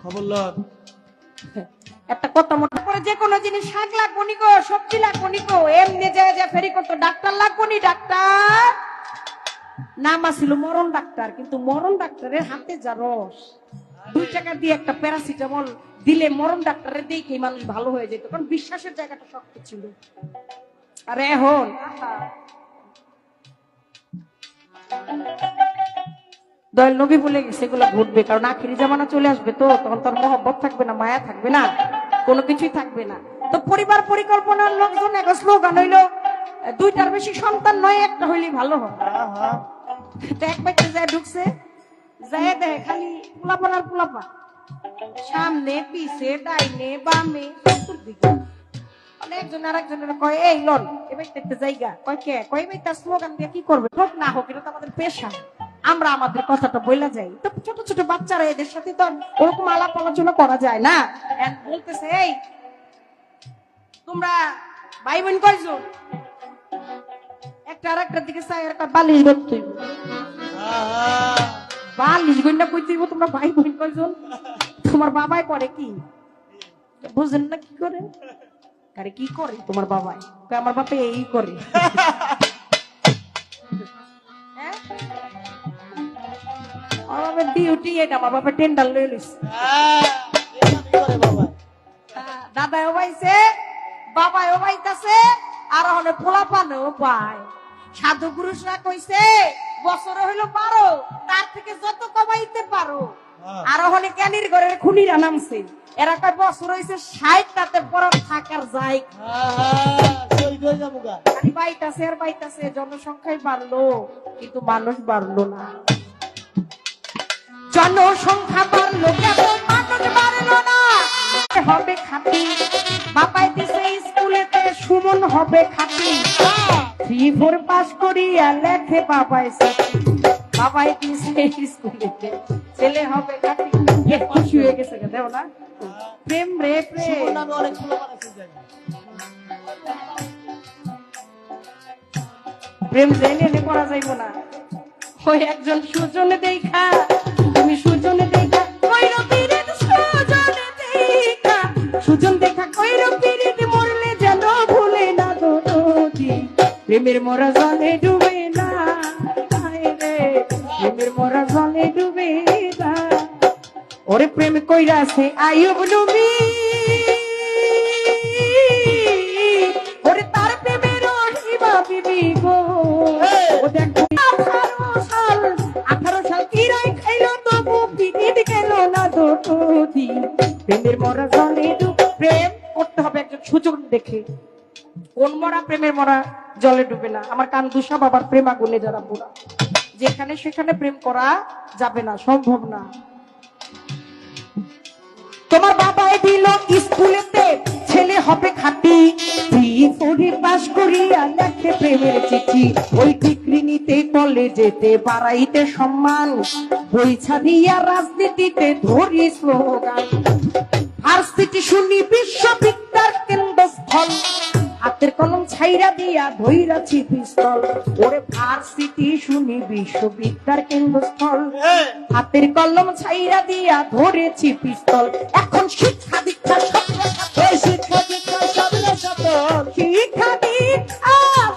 খবর লন, একটা কত মোটা করে যে কোনো জিনিস, শাক লাগবো নি গো, সবজি লাগবো নি গো, এমনি যায় ফেরি করতো, ডাক্তার লাগবো নি, ডাক্তার নাম আসিল মরণ ডাক্তার, কিন্তু মরণ ডাক্তারের হাতে যা রস, 2 টাকা দিয়ে একটা প্যারাসিটামল দিলে মরণ ডাক্তারের দেখে মানুষ ভালো হয়ে যেত, কারণ বিশ্বাসের জায়গাটা শক্ত ছিল। আর এখন দয়াল নবী বলে গেছে এগুলো ঘটবে, কারণ আখিরি জামানা চলে আসবে, তো তখন তার মহব্বত থাকবে না, মায়া থাকবে না, কোনো কিছুই থাকবে না। তো পরিবার পরিকল্পনার লোকজন একটা স্লোগান হইলো 2টার বেশি সন্তান নয়, একটা হইলেই ভালো হয়। তো এক ব্যক্তি যায় ঢুকছে, যায় দেখে খালি পোলাপান আর পোলাপা, সামনে পিছে ডাইনে বামে চতুর্দিকে। একজন আর একজনের কয় এই লন এবার একটা জায়গা, কয় কে, কয় ভাই তার স্লোগান দিয়ে কি করবে, হোক না হোক এটা তো আমাদের পেশা, আমরা আমাদের কথাটা বইলা যাই। তো ছোট ছোট বাচ্চারা এদের সাথে তো ওরকম আলাপ আলোচনা করা যায় না। বলতেছে এই তোমরা ভাই বোন কয়জন? একটা আর একটার দিকে চাই, আর বালিশ ধরতে হইব, বালিশ গন্ডা কইতে হইব, তোমরা ভাই বোন কয়জন? তোমার বাবাই করে কি বুঝেন না? কি করে? আরে কি করে তোমার বাবাই? আমার বাপে এই করে। আমার ডিউটি এটা, আমার বাপে টেন্ডার লয়ে লইছে। দাদাও পাইছে, বাবাও পাইতাছে, আর হলে পোলাপানও পায়। সাধু পুরুষরা কইছে বছর হইলো 12, তার থেকে যত কমাইতে পারো আর ওখানে জ্ঞানীর ঘরের খুনিরা নামছে, এরা কয় বছর হয়েছে 60, তাতে পড়া থাকার যাই শহীদ হয়ে যাবো গা। খালি বাইতাছে আর বাইতাছে, জনসংখ্যাই বাড়লো কিন্তু মানুষ বাড়লো না। জনসংখ্যা বাড়লো কেমন, মানুষ বাড়লো না। হবে খাতি, বাপাই দিছে স্কুলেতে সুমন হবে খাতি, 3-4 পাস করিয়া লেখে বাবাই সাথী, বাবাই দিছে স্কুলেতে ছেলে হবে খাতি। খুশি হয়ে গেছে দেও না, প্রেম রে প্রেম। সুমন নামে অনেক ফুল বানাইছে জায়গা। প্রেম জেনে পড়া যাইব না। ওই একজন সুজনে দেখা, তুমি সুজনে দেখা কইরো পিরিত, সুজনে দেখা সুজন দেখা কইরো পিরিত, মরলে যেন ভুলে না নদী, প্রেমের মরা জলে ডুবে না, হায় রে প্রেমের মরা জলে ডুবে না। ওরে প্রেম কইরাছে আইয়ুব নবী, ওরে তার প্রেমের হিবা বিবি গো, ও দেখো 18 সাল কিরাই খাইলো তবু পিরিত গেল না দুটি, প্রেমের মরা জলে ডুবে। প্রেম করতে হবে একজন সুজন দেখে, কোন মরা প্রেমের মরা জলে ডুবে না। আমার কান দুষা বাবার প্রেম আগুনে যারা পোড়া, যেখানে সেখানে প্রেম করা যাবে না, সম্ভব না। তোমার বাবাই দিল স্কুলেতে ছেলে হবে খাটি, 3-4 পাস করিয়া লেখে প্রেমের চিঠি, ওই ডিগ্রি নিতে কলেজেতে বাড়াইতে সম্মান, বই ছাড়িয়া রাজনীতিতে ধরি স্লোগান, ভার্সিটি শুনি বিশ্ববিদ্যার কেন্দ্রস্থল, হাতের কলম ছাইরা দিয়া ধইরাছি পিস্তল, ওরে ভার্সিটি শুনি বিশ্ববিদ্যার কেন্দ্রস্থল, হাতের কলম ছাইরা দিয়া ধরেছি পিস্তল, এখন শিক্ষা দীক্ষা শিক্ষা দীক্ষা সবের সাথল, শিক্ষা দীক্ষা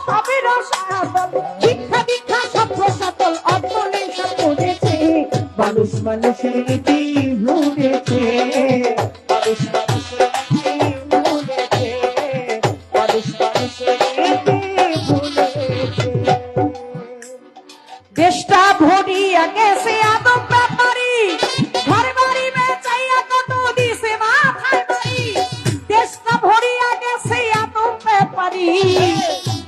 সবের সাথল, শিক্ষা দীক্ষা সভ্য সাথল, অর্জনে সব বুঝেছে, মানুষ মানুষের নীতি ভুলেছে, মানুষ মানুষের ভুলেছে, মানুষ মানুষের ভুলেছে। দেশটা ভরিয়া গেছে আদম ব্যাপারী, ঘর বাড়ি বেচাইয়া কত দিছে মাথায় বাড়ি, দেশটা ভরিয়া গেছে আদম ব্যাপারী,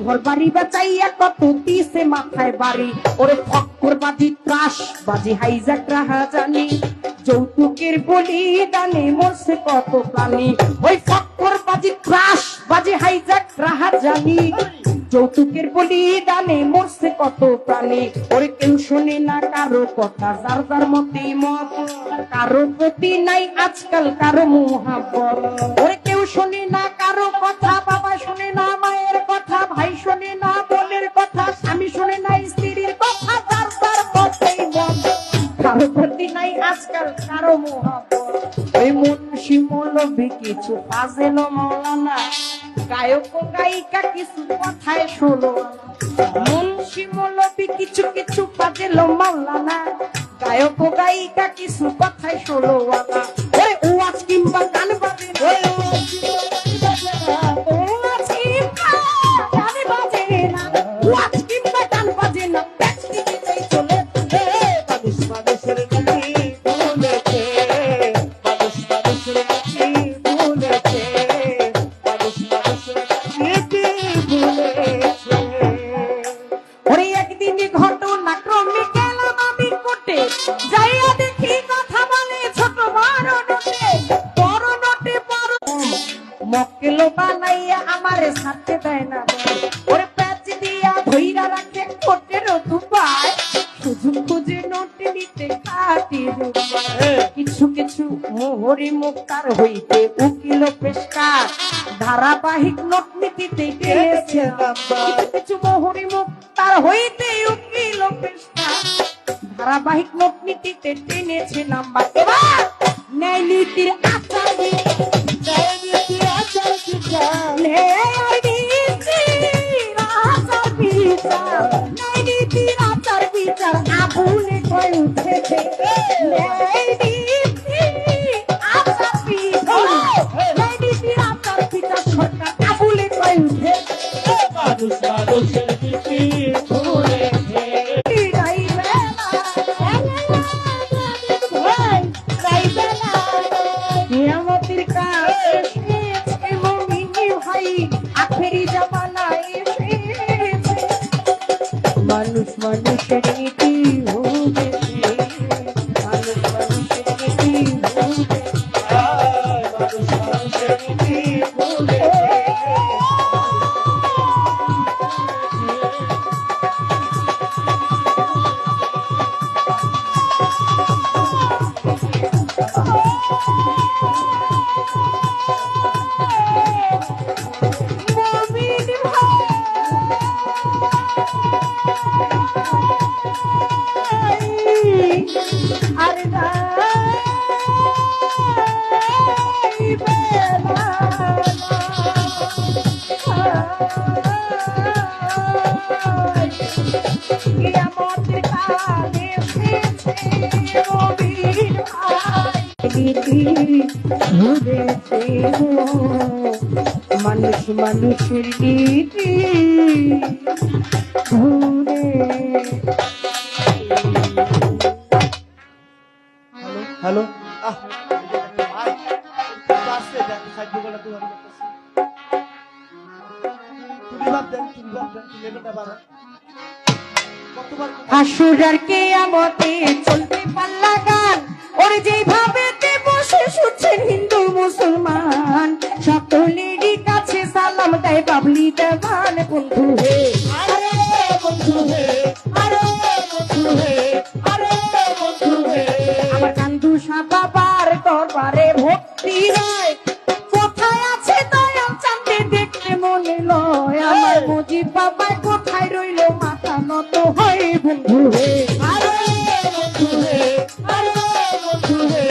ঘর বাড়ি বেচাইয়া কত দিছে মাথায় বাড়ি, ওরে ফক্কর বাজি ত্রাস বাজি হাইজাক রাহা জানি, যৌতুকের বলি দানে মরছে কত প্রাণী, ওই ফক্কর বাজি ত্রাস বাজি হাইজাক রাহা জানি, যৌতুকের বলি দানে মরছে কত প্রাণী, ওরে কেউ শোনে না কারো কথা, যার যার মতে মত, কারো প্রতি নাই আজকাল কারো মোহাব্বত, ওরে কেউ শোনে না কারো কথা, বাবা শোনে না মায়ের কথা, ভাই শোনে না বোনের কথা, স্বামী শোনে না স্ত্রীর কথা, যার যার মতেই মত, কারো প্রতি নাই আজকাল কারো মোহাব্বত। ওই মুন্সি মৌলভী কিছু ফাজেল মাওলানা, গায়ক ও গায়িকা কিছু কথায় শোনো, মুন্সি মৌলভী কিছু কিছু ফাজেল মাওলানা, গায়ক ও গায়িকা কিছু কথায় শোনো আনা, ওই ওয়াজ কিংবা গান বাজে না, ওয়াজ কিংবা গান বাজে না, ওয়াজ কিংবা গান বাজে না, ব্যক্তি দিতেই চলে, মানুষ মানুষের নীতি ভুলেছে, মানুষ মানুষের নীতি ভুলেছে, মানুষ মানুষের নীতি ভুলেছে। ওরে একদিন ঘটনা ক্রমে গেলাম আমি কোটে, যাইয়া দেখি কথা বলে ছোট বড় নোটে, বড় নোটে বড় মক্কেল বানাইয়া আমারে ছাড়তে দেয় না, ওরে প্যাচ দিয়া ধইরা রাখে কোটের দুপায়, সুযোগ খুঁজে নোট নিতে খাটি কিছু কিছু মোহরি মুক্তার হইতে উকিল পেশকার, ধারাবাহিক নোট নীতিতে টেনেছে নাম্বার, কিছু মোহরি মুক্তার হইতে উকিল পেশকার, ধারাবাহিক নোট নীতিতে টেনেছে নাম্বার। এবার ন্যায় নীতির আচার ন্যায় নীতি আচার বিচার, ন্যায় নীতির আচার বিচার, ন্যায় নীতির আচার বিচার আগুনে কয় উঠেছে, ন্যায় নীতির আচার বিচার, ন্যায় নীতির আচার বিচার সরকার আগুনে কয় উঠেছে, মানুষ মানুষের নীতি ভুলেছে। রাই বেলা, মানুষের নীতি ভুলেছে, মানুষ মানুষের নীতি ভুলেছে। মানুষ মানুষের নীতি ভুলেছে। মমিন ভাই, আরে কিয়ামতের কালে এসেছে মমিন ভাই, ঘুরেছে মানুষ মানুষের নীতি ঘুরে। হ্যালো আহ ভাই আসছে দেন সাইড বলা তুই আমি করতেছি তুমি বাদ দেন লেভেলটা বাড়া কতবার হাসুরার কিয়ামতে চলবে পাল্লা গান, ওরে যেভাবে বসে শুনছেন হিন্দু মুসলমান, সকলেরই কাছে সালাম দেয় বাবলি দেওয়ান। বন্ধু হে, আরে বন্ধু হে, আরে বন্ধু হে, আরে বন্ধু হে, আমার কান্দু বাবার দরবারে ভক্তি হয়, কোথায় আছে দয়াল চাঁদে দেখতে মনে লয়, আমার মুজিব বাবা কোথায় রইল মাথা নত হয়। বন্ধু হে, আরে বন্ধু হে, আরে বন্ধু হে,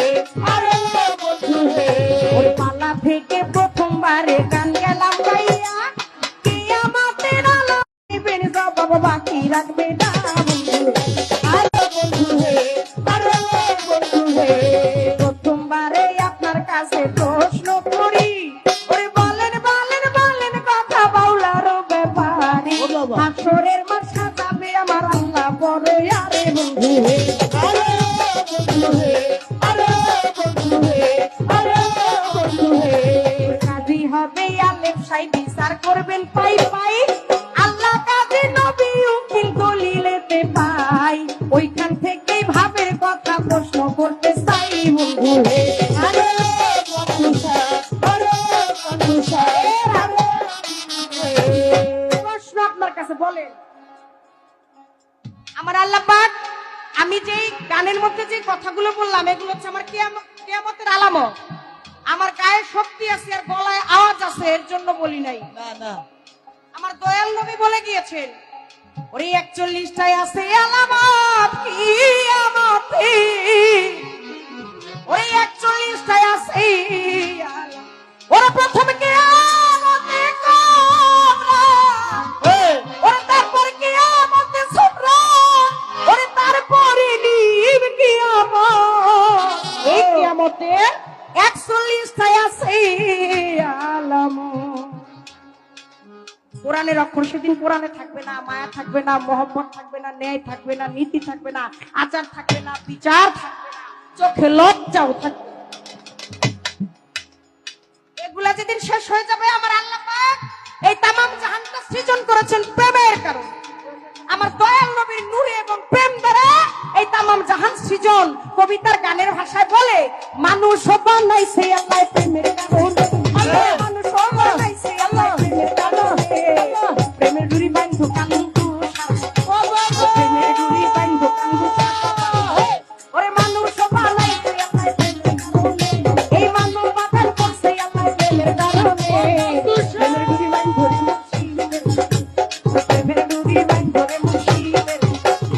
আরে বন্ধু হে, ওই পালা থেকে প্রথমবারে গান গেলাম গাইয়া, কিয়ামতের আলো দিবেন জবাব বাকি রাখবে না। বন্ধু আরে বন্ধু হে, আরে বন্ধু হে, প্রথমবারে আপনার কাছে প্রশ্ন করি, ওরে বলেন বলেন বলেন কথা বাউলার ব্যাপারে, ও বাবা। হাসরের মাঠ সাজাবে আমার আল্লাহ পরে। আরে বন্ধু হে, আরে বন্ধু হে, আরে বন্ধু হে, আরে বন্ধু হে, কাজী হবে আলেম সাই বিচার করবেন পাই পাই, আল্লাহ কাজী নবী উকিল দলিলেতে পাই, ওইখান থেকেই ভাবের কথা প্রশ্ন করতে চাই। বন্ধু হে, আরে বন্ধু হে, আরে বন্ধু হে, আরে প্রশ্ন আপনার কাছে বলেন, আমার আল্লাহ পাক আমি যেই গানের মধ্যে যে কথাগুলো বললাম এগুলো হচ্ছে আমার কিয়ামতের আলামত। আমার গায়ে শক্তি আছে আর গলায় আওয়াজ আছে, এর জন্য বলি নাই। না না আমার দয়াল নবী বলে গিয়েছেন, ওরে 41টায় আছে আলামত কিয়ামতে, ওরে 41টায় আছে আলামত, ওরা প্রথমে কিয়ামতে কোবরা, ওরে তারপরে কিয়ামতে সুগরা, ওরে তারপরে নিম কিয়ামত। এই কিয়ামতে 41টায় আছে আলামত। কোরআনের অক্ষর সেদিন কোরআনে থাকবে না, মায়া থাকবে না, মহব্বত থাকবে না, ন্যায় থাকবে না, নীতি থাকবে না, আচার থাকবে না, বিচার থাকবে না, চোখে লজ্জাও থাকবে না। এগুলা যেদিন শেষ হয়ে যাবে আমার আল্লাহ পাক এই তামাম জাহানটা সৃজন করেছেন প্রেমের কারণে। আমার দয়াল নবীর নূরে এবং প্রেম দ্বারা এই তামাম জাহান সৃজন। কবিতার গানের ভাষায় বলে, মানুষ বানাইছে আল্লাহ প্রেমের কারণে, মানুষ বানাইছে আল্লাহ প্রেমের কারণে, প্রেমের ডুরি বান্ধু কান্দু প্রেমের ডুরি বান্ধু কান্দু, ওরে মানুষ বানাইছে আল্লাহ প্রেমের কারণে, এই মানুষ বাঁধার করছে আল্লাহ প্রেমের কারণে, প্রেমের ডুরি বান্ধু রে মুর্শিদের, প্রেমের ডুরি বান্ধু রে মুর্শিদের,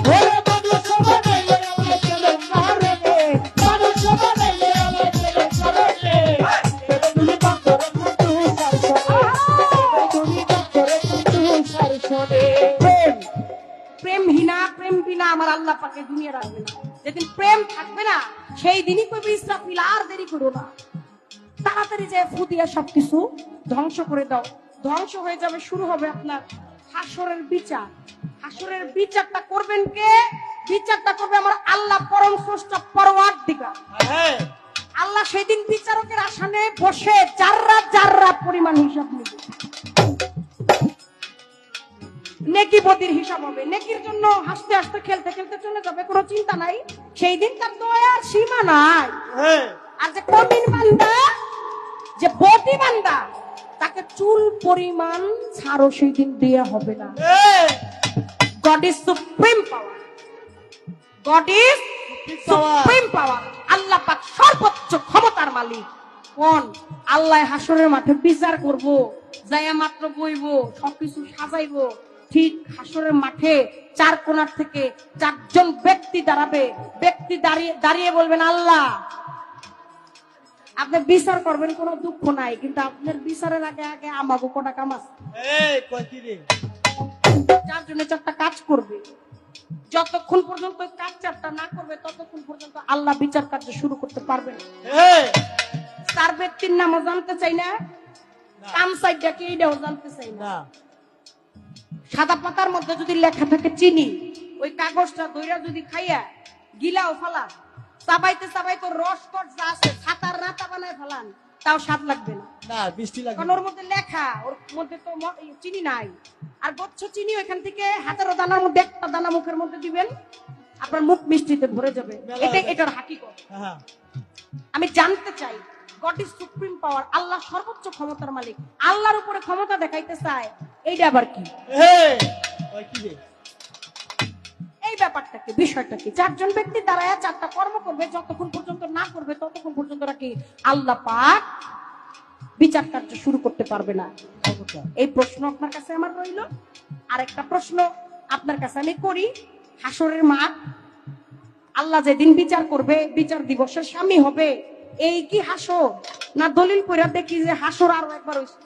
ওরে মানুষ বানাইলে আমার চলে কারণে, মানুষ বানাইলে আমার চলে কারণে, তুমি পাথর মতো সারসনে, প্রেম প্রেমহীনা প্রেম বিনা আমার আল্লাহ পাকে দুনিয়া রাখবে না। যেদিন প্রেম থাকবে না সেই দিনই কবি ইসরাফিল আর দেরি করো না, তাড়াতাড়ি যে ফু দিয়া সবকিছু ধ্বংস করে দাও। ধ্বংস হয়ে যাবে, শুরু হবে আপনার হাসরের বিচার। হাসরের বিচারটা করবেন কে? বিচারটা করবে আমার আল্লাহ পরম স্রষ্টা পরওয়ারদিগার। হ্যাঁ আল্লাহ সেদিন বিচারকের আসনে বসে জাররা জাররা পরিমাণ হিসাব নেবে। নেকি বদির হিসাব হবে, নেকির জন্য হাসতে হাসতে খেলতে খেলতে চলে যাবে, কোনো চিন্তা নাই। সেই দিন তার দয়ার সীমা নাই। আর যে কঠিন বান্দা, যে বদি বান্দা, তাকে চুল পরিমাণ ছাড়ও সেই দিন দেয়া হবে না। God is supreme power, God is supreme power. Allah পাক সর্বোচ্চ ক্ষমতার মালিক। কোন আল্লাহ হাসরের মাঠে বিচার করব, যাইয়া মাত্র বইব, সবকিছু সাজাইব। ঠিক হাসরের মাঠে চার কোণার থেকে চারজন ব্যক্তি দাঁড়াবে। ব্যক্তি দাঁড়িয়ে বলবেন, আল্লাহ আপনি বিচার করবেন, কোনো দুঃখ নাই, কিন্তু আপনার বিচারের আগে আগে আমাকে কটা কাম আছে। চারজনে চারটা কাজ করবে। যতক্ষণ পর্যন্ত কাজ চারটা না করবে ততক্ষণ পর্যন্ত আল্লাহ বিচার কার্য শুরু করতে পারবে না। তার ব্যক্তির নামও জানতে চাই না, কাম সাইডটা কি এটাও জানতে চাই না। সাদা পাতার মধ্যে যদি লেখা থাকে চিনি, ওই কাগজটা দইরা যদি খাইয়া গিলাও ফালা, চাবাইতে চাবাইতে রস কট যা আছে ছাতার রাতা বানায় ফেলান, তাও স্বাদ লাগবে না। কারণ ওর মধ্যে লেখা, ওর মধ্যে তো চিনি নাই। আর গচ্ছ চিনি ওইখান থেকে হাজারো দানার মধ্যে একটা দানা মুখের মধ্যে দিবেন, আপনার মুখ মিষ্টিতে ভরে যাবে। এটার হাকিকত। আমি জানতে চাই, গড ইজ সুপ্রিম পাওয়ার, আল্লাহ সর্বোচ্চ ক্ষমতার মালিক। আল্লাহর উপরে ক্ষমতা দেখাইতে চায়, এইটা আবার কি? এই ব্যাপারটা কি, বিষয়টা কি? চারজন ব্যক্তি দাঁড়ায় চারটা কর্ম করবে, যতক্ষণ পর্যন্ত না করবে ততক্ষণ পর্যন্ত নাকি আল্লাহ পাক বিচার কার্য শুরু করতে পারবে না। এই প্রশ্ন আপনার কাছে আমার রইল। আর একটা প্রশ্ন আপনার কাছে আমি করি, হাসরের মাঠ, আল্লাহ যেদিন বিচার করবে, বিচার দিবসের স্বামী হবে, এই কি হাসর না দলিল কইরা দেখি যে হাসর আরো একবার হইছে?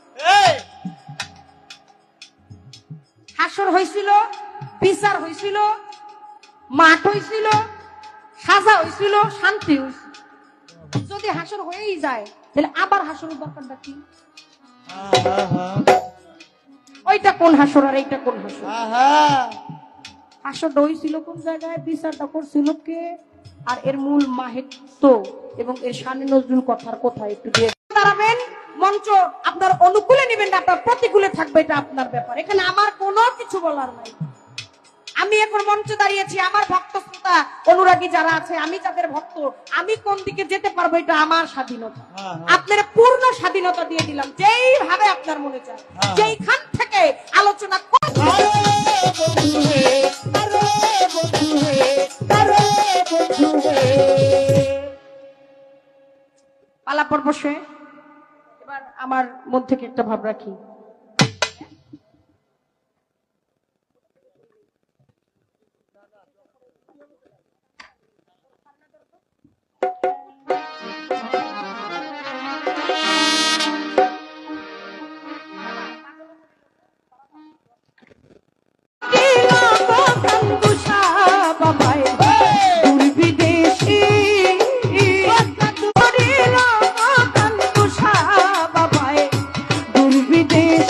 হাসর হয়েছিল, বিচার হয়েছিল, মাঠ হয়েছিল, সাজা হয়েছিল, শান্তি হয়েছিল। যদি হাসর হয়েই যায় তাহলে আবার হাসরের দরকারটা কি? ওইটা কোন হাসর আর এইটা কোন হাসর? হাসরটা হয়েছিল কোন জায়গায়, বিচারটা করছিল কে, আর এর মূল মাহাত্ম্য এবং এর শানে নজরুল কথার কোথায় একটু দিয়ে দাঁড়াবেন। মঞ্চ আপনার অনুকূলে নেবেন না, আপনার প্রতিকূলে থাকবে, এটা আপনার ব্যাপার। এখানে আমার কোনো কিছু বলার নাই। আমি এখন মঞ্চে দাঁড়িয়েছি, আমার ভক্ত শ্রোতা অনুরাগী যারা আছে, আমি যাদের ভক্ত, আমি কোন দিকে যেতে পারবো এটা আমার স্বাধীনতা। আপনার পূর্ণ স্বাধীনতা দিয়ে দিলাম, যেইভাবে আপনার মনে চায়, যেইখান থেকে আলোচনা পালা পর্ব শেষ। এবার আমার মন থেকে একটা ভাব রাখি, বিদেশ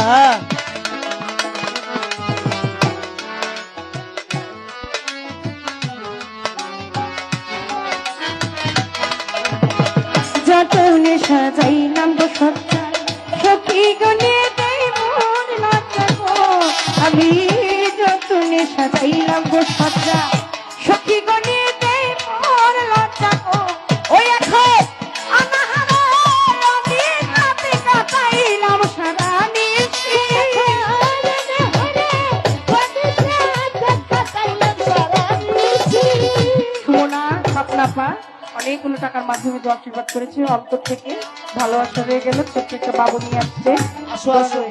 হ্যাঁ যতনে সাজাইলাম গো সজ্জা সখী গনে দেই মোর লজ্জা গো আমি যতনে সাজাইলাম গো সজ্জা সখী গনে দেই মোর লজ্জা গো ওই এখন আনাহারা আমি রাতে কাটাইলাম সারা নিশি সোনা স্বপ্নাপা অনেকগুলো টাকার মাধ্যমে তো আশীর্বাদ করেছে অন্তর থেকে ভালোবাসা হয়ে গেল ছোট্ট একটা বাবু নিয়ে আসছে আসো আসো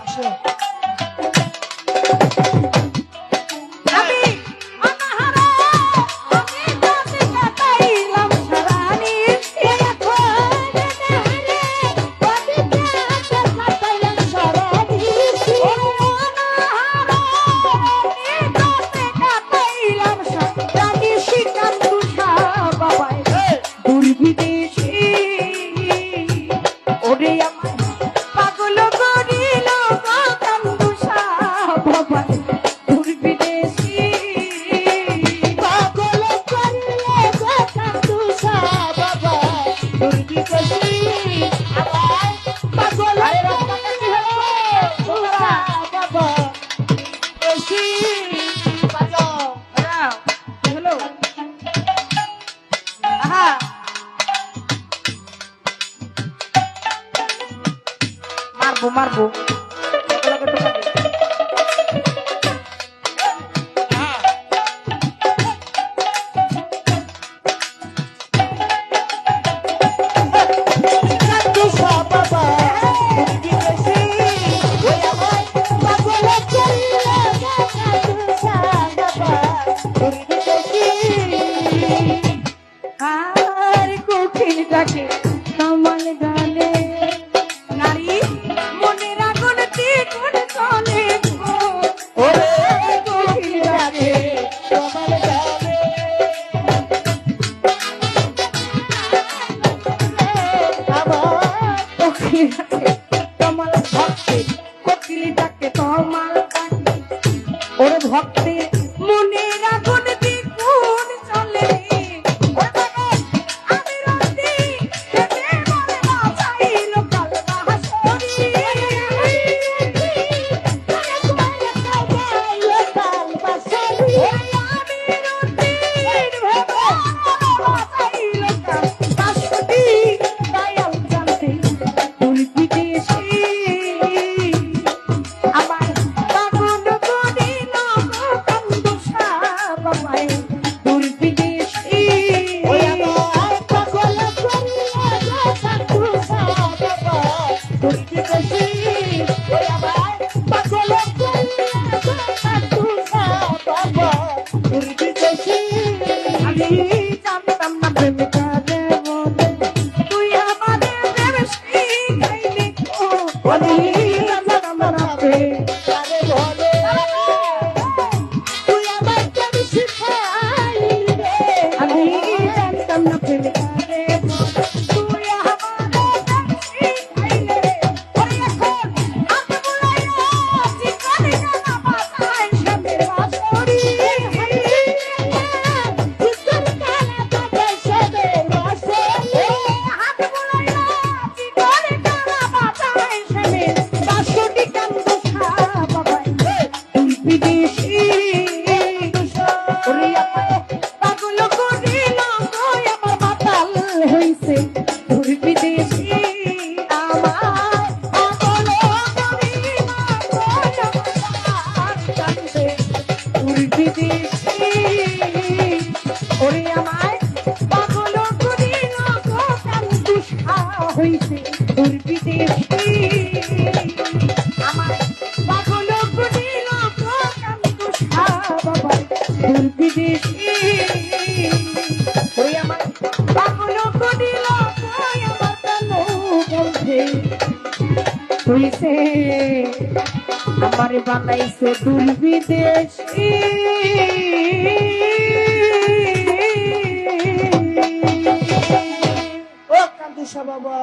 আসো আমি অনাহারা আমি রাতে কাটাইলাম সারা নিশি ওরে আমার পাগল করিল কান্দুষা বাবা দুর্বিদেশী পাগল করলে কান্দুষা বাবা দুর্বিদেশী আবার পাগল বাবা বেশি বাজাও দাঁড়াও, কি হলো? আহা মারবো মারবো লগে লগে টোকা দে। কান্দুষা বাবা দুর্বিদেশী ওই আমার পাগল করলে কান্দুষা বাবা দুর্বিদেশী আর কঠিন ডাকে কামাল গালে নারী মনের আগুন দ্বিগুণ চলে গো। ওরে কঠিন ডাকে তোমার গানে আমার কঠিন ডাকে কামাল ভক্তি কঠিন ডাকে তোমার ডাকে ওরে ভক্তি মনের আগুন দ্বিগুণ চলে ওরে পাগল, আমি রাতে যেতে বলে না চাইল কাল বাহাসরি ওই আমার পাগল করিয়া কান্দুষা বাবা দুর্বিদেশী ওই আমার পাগল করিয়া কান্দুষা বাবা দুর্বিদেশী আমি জানতাম না প্রেমিকা দেবনে তুই আমাদের প্রেম শিখাইলি আমি জানতাম না প্রেম আরে বলে তুই আমার কেন শিখাইলি রে আমি জানতাম না প্রেমিকা দেবনে তুই আমাদের প্রেম শিখাইলি ওরে এখন আমি বুলাইয়া জীবনে জানা বাসায় সামনের বাসরি জিসর কানা বাবা সবে বাসে হাত বুলাইয়া জীবনে জানা বাসায় সামনের বাসরি কান্দুষা বাবাই তুই বিদেশী ওরে আমার পাগল করিল গো আমার মাতাল হইছে তুই বিদেশী আমার পাগল করিল গো আমার কান্দে তুই বিদেশী ওরে আমার পাগল করিল গো কান্দুষা হইছে তুই বিদেশী আমার পাগল করিল গো কান্দুষা বাবা তুই বিদেশী ওরে আমার পাগল করিল গো আমার কানো বলছে হইছে আমার বানাইছে তুই বিদেশী ও কান্দুষা বাবা